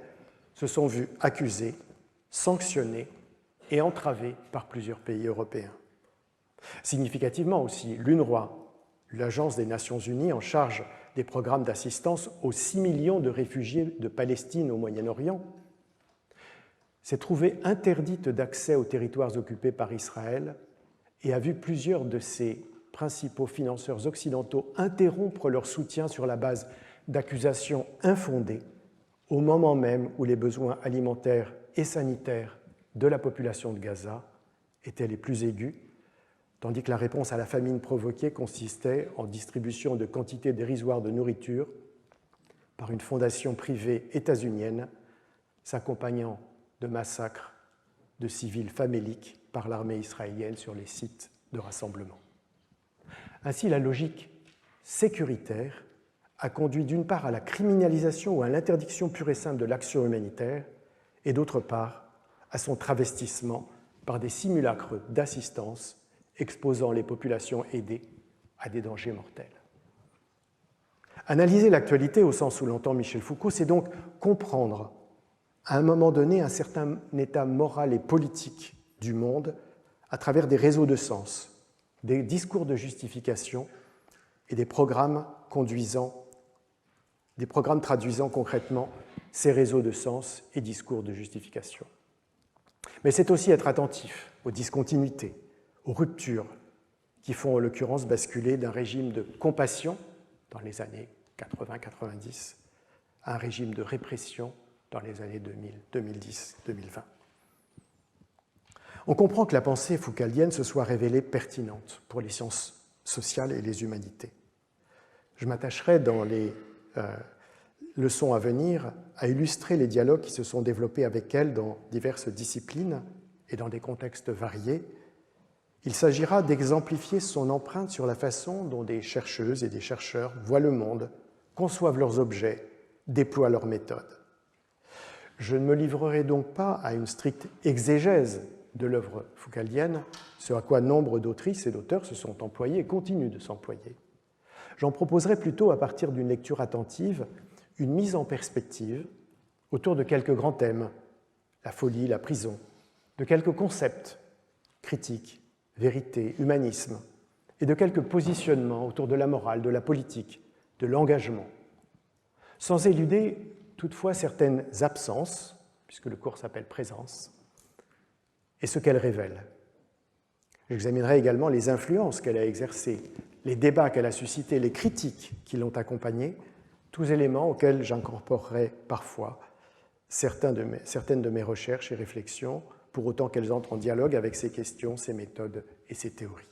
se sont vues accusées, sanctionnées et entravées par plusieurs pays européens. Significativement aussi, l'UNRWA, l'Agence des Nations Unies en charge des programmes d'assistance aux 6 millions de réfugiés de Palestine au Moyen-Orient, s'est trouvée interdite d'accès aux territoires occupés par Israël et a vu plusieurs de ses principaux financeurs occidentaux interrompre leur soutien sur la base d'accusations infondées au moment même où les besoins alimentaires et sanitaires de la population de Gaza étaient les plus aigus, tandis que la réponse à la famine provoquée consistait en distribution de quantités dérisoires de nourriture par une fondation privée états-unienne s'accompagnant de massacres de civils faméliques par l'armée israélienne sur les sites de rassemblement. Ainsi, la logique sécuritaire a conduit d'une part à la criminalisation ou à l'interdiction pure et simple de l'action humanitaire et d'autre part à son travestissement par des simulacres d'assistance exposant les populations aidées à des dangers mortels. Analyser l'actualité au sens où l'entend Michel Foucault, c'est donc comprendre à un moment donné un certain état moral et politique du monde à travers des réseaux de sens, des discours de justification et des programmes traduisant concrètement ces réseaux de sens et discours de justification. Mais c'est aussi être attentif aux discontinuités, aux ruptures qui font en l'occurrence basculer d'un régime de compassion dans les années 80-90 à un régime de répression dans les années 2000, 2010, 2020. On comprend que la pensée foucaldienne se soit révélée pertinente pour les sciences sociales et les humanités. Je m'attacherai dans les leçons à venir à illustrer les dialogues qui se sont développés avec elle dans diverses disciplines et dans des contextes variés. Il s'agira d'exemplifier son empreinte sur la façon dont des chercheuses et des chercheurs voient le monde, conçoivent leurs objets, déploient leurs méthodes. Je ne me livrerai donc pas à une stricte exégèse de l'œuvre foucaldienne, ce à quoi nombre d'autrices et d'auteurs se sont employés et continuent de s'employer. J'en proposerai plutôt, à partir d'une lecture attentive, une mise en perspective autour de quelques grands thèmes, la folie, la prison, de quelques concepts, critique, vérité, humanisme, et de quelques positionnements autour de la morale, de la politique, de l'engagement, sans éluder toutefois certaines absences, puisque le cours s'appelle Présence, et ce qu'elle révèle. J'examinerai également les influences qu'elle a exercées, les débats qu'elle a suscités, les critiques qui l'ont accompagnée, tous éléments auxquels j'incorporerai parfois certaines de mes recherches et réflexions, pour autant qu'elles entrent en dialogue avec ces questions, ces méthodes et ces théories.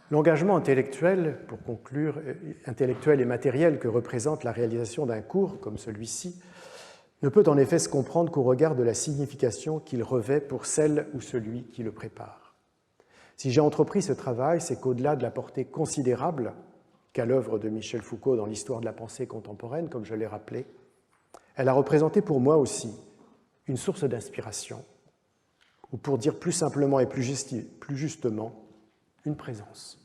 L'engagement intellectuel, pour conclure, intellectuel et matériel que représente la réalisation d'un cours comme celui-ci, ne peut en effet se comprendre qu'au regard de la signification qu'il revêt pour celle ou celui qui le prépare. Si j'ai entrepris ce travail, c'est qu'au-delà de la portée considérable qu'à l'œuvre de Michel Foucault dans l'histoire de la pensée contemporaine, comme je l'ai rappelé, elle a représenté pour moi aussi une source d'inspiration, ou pour dire plus simplement et plus justement, une présence.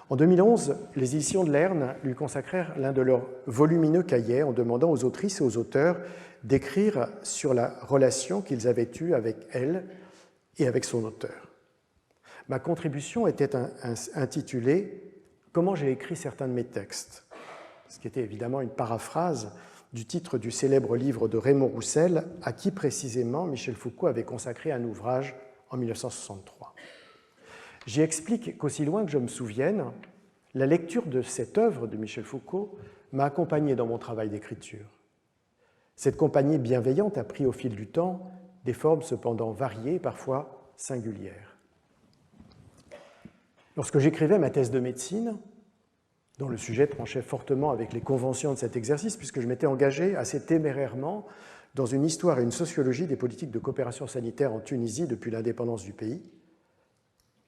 En 2011, les éditions de Lerne lui consacrèrent l'un de leurs volumineux cahiers en demandant aux autrices et aux auteurs d'écrire sur la relation qu'ils avaient eue avec elle et avec son auteur. Ma contribution était intitulée « Comment j'ai écrit certains de mes textes », ce qui était évidemment une paraphrase du titre du célèbre livre de Raymond Roussel, à qui précisément Michel Foucault avait consacré un ouvrage en 1963. J'y explique qu'aussi loin que je me souvienne, la lecture de cette œuvre de Michel Foucault m'a accompagné dans mon travail d'écriture. Cette compagnie bienveillante a pris au fil du temps des formes cependant variées et parfois singulières. Lorsque j'écrivais ma thèse de médecine, dont le sujet tranchait fortement avec les conventions de cet exercice, puisque je m'étais engagé assez témérairement dans une histoire et une sociologie des politiques de coopération sanitaire en Tunisie depuis l'indépendance du pays,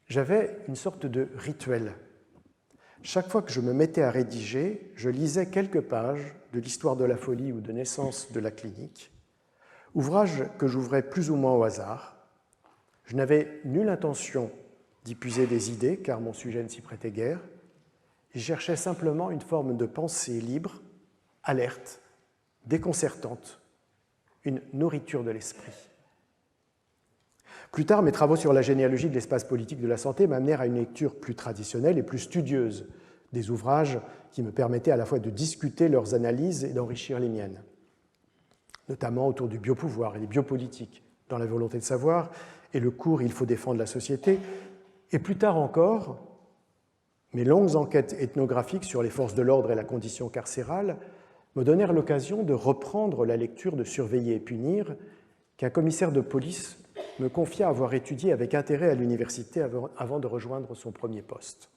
j'avais une sorte de rituel. Chaque fois que je me mettais à rédiger, je lisais quelques pages de l'histoire de la folie ou de naissance de la clinique, ouvrage que j'ouvrais plus ou moins au hasard. Je n'avais nulle intention d'y puiser des idées, car mon sujet ne s'y prêtait guère. Je cherchais simplement une forme de pensée libre, alerte, déconcertante, une nourriture de l'esprit. Plus tard, mes travaux sur la généalogie de l'espace politique de la santé m'amenèrent à une lecture plus traditionnelle et plus studieuse des ouvrages qui me permettaient à la fois de discuter leurs analyses et d'enrichir les miennes, notamment autour du biopouvoir et des biopolitiques dans la volonté de savoir et le cours « Il faut défendre la société », et plus tard encore, mes longues enquêtes ethnographiques sur les forces de l'ordre et la condition carcérale me donnèrent l'occasion de reprendre la lecture de Surveiller et punir qu'un commissaire de police me confia avoir étudié avec intérêt à l'université avant de rejoindre son premier poste.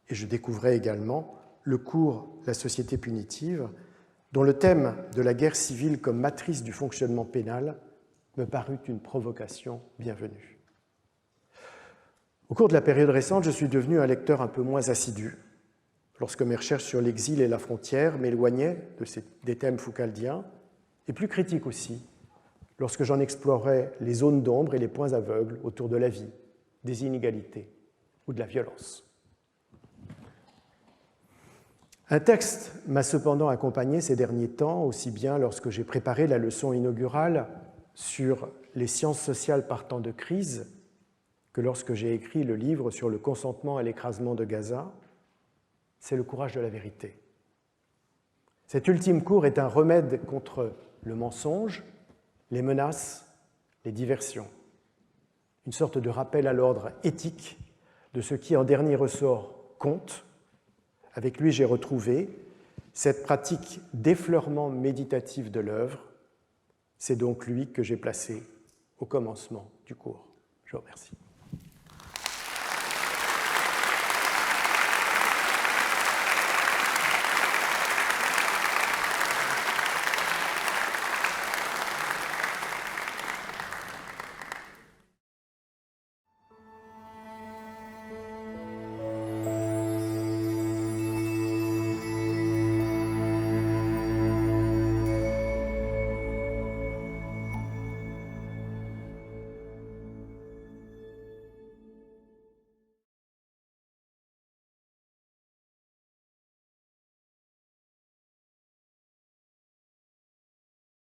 Et je découvrais également le cours « La société punitive », dont le thème de la guerre civile comme matrice du fonctionnement pénal me parut une provocation bienvenue. Au cours de la période récente, je suis devenu un lecteur un peu moins assidu, lorsque mes recherches sur l'exil et la frontière m'éloignaient des thèmes foucaldiens, et plus critique aussi, lorsque j'en explorais les zones d'ombre et les points aveugles autour de la vie, des inégalités ou de la violence. Un texte m'a cependant accompagné ces derniers temps, aussi bien lorsque j'ai préparé la leçon inaugurale sur les sciences sociales partant de crise, que lorsque j'ai écrit le livre sur le consentement à l'écrasement de Gaza, c'est le courage de la vérité. Cet ultime cours est un remède contre le mensonge, les menaces, les diversions. Une sorte de rappel à l'ordre éthique de ce qui, en dernier ressort, compte. Avec lui, j'ai retrouvé cette pratique d'effleurement méditatif de l'œuvre. C'est donc lui que j'ai placé au commencement du cours. Je vous remercie.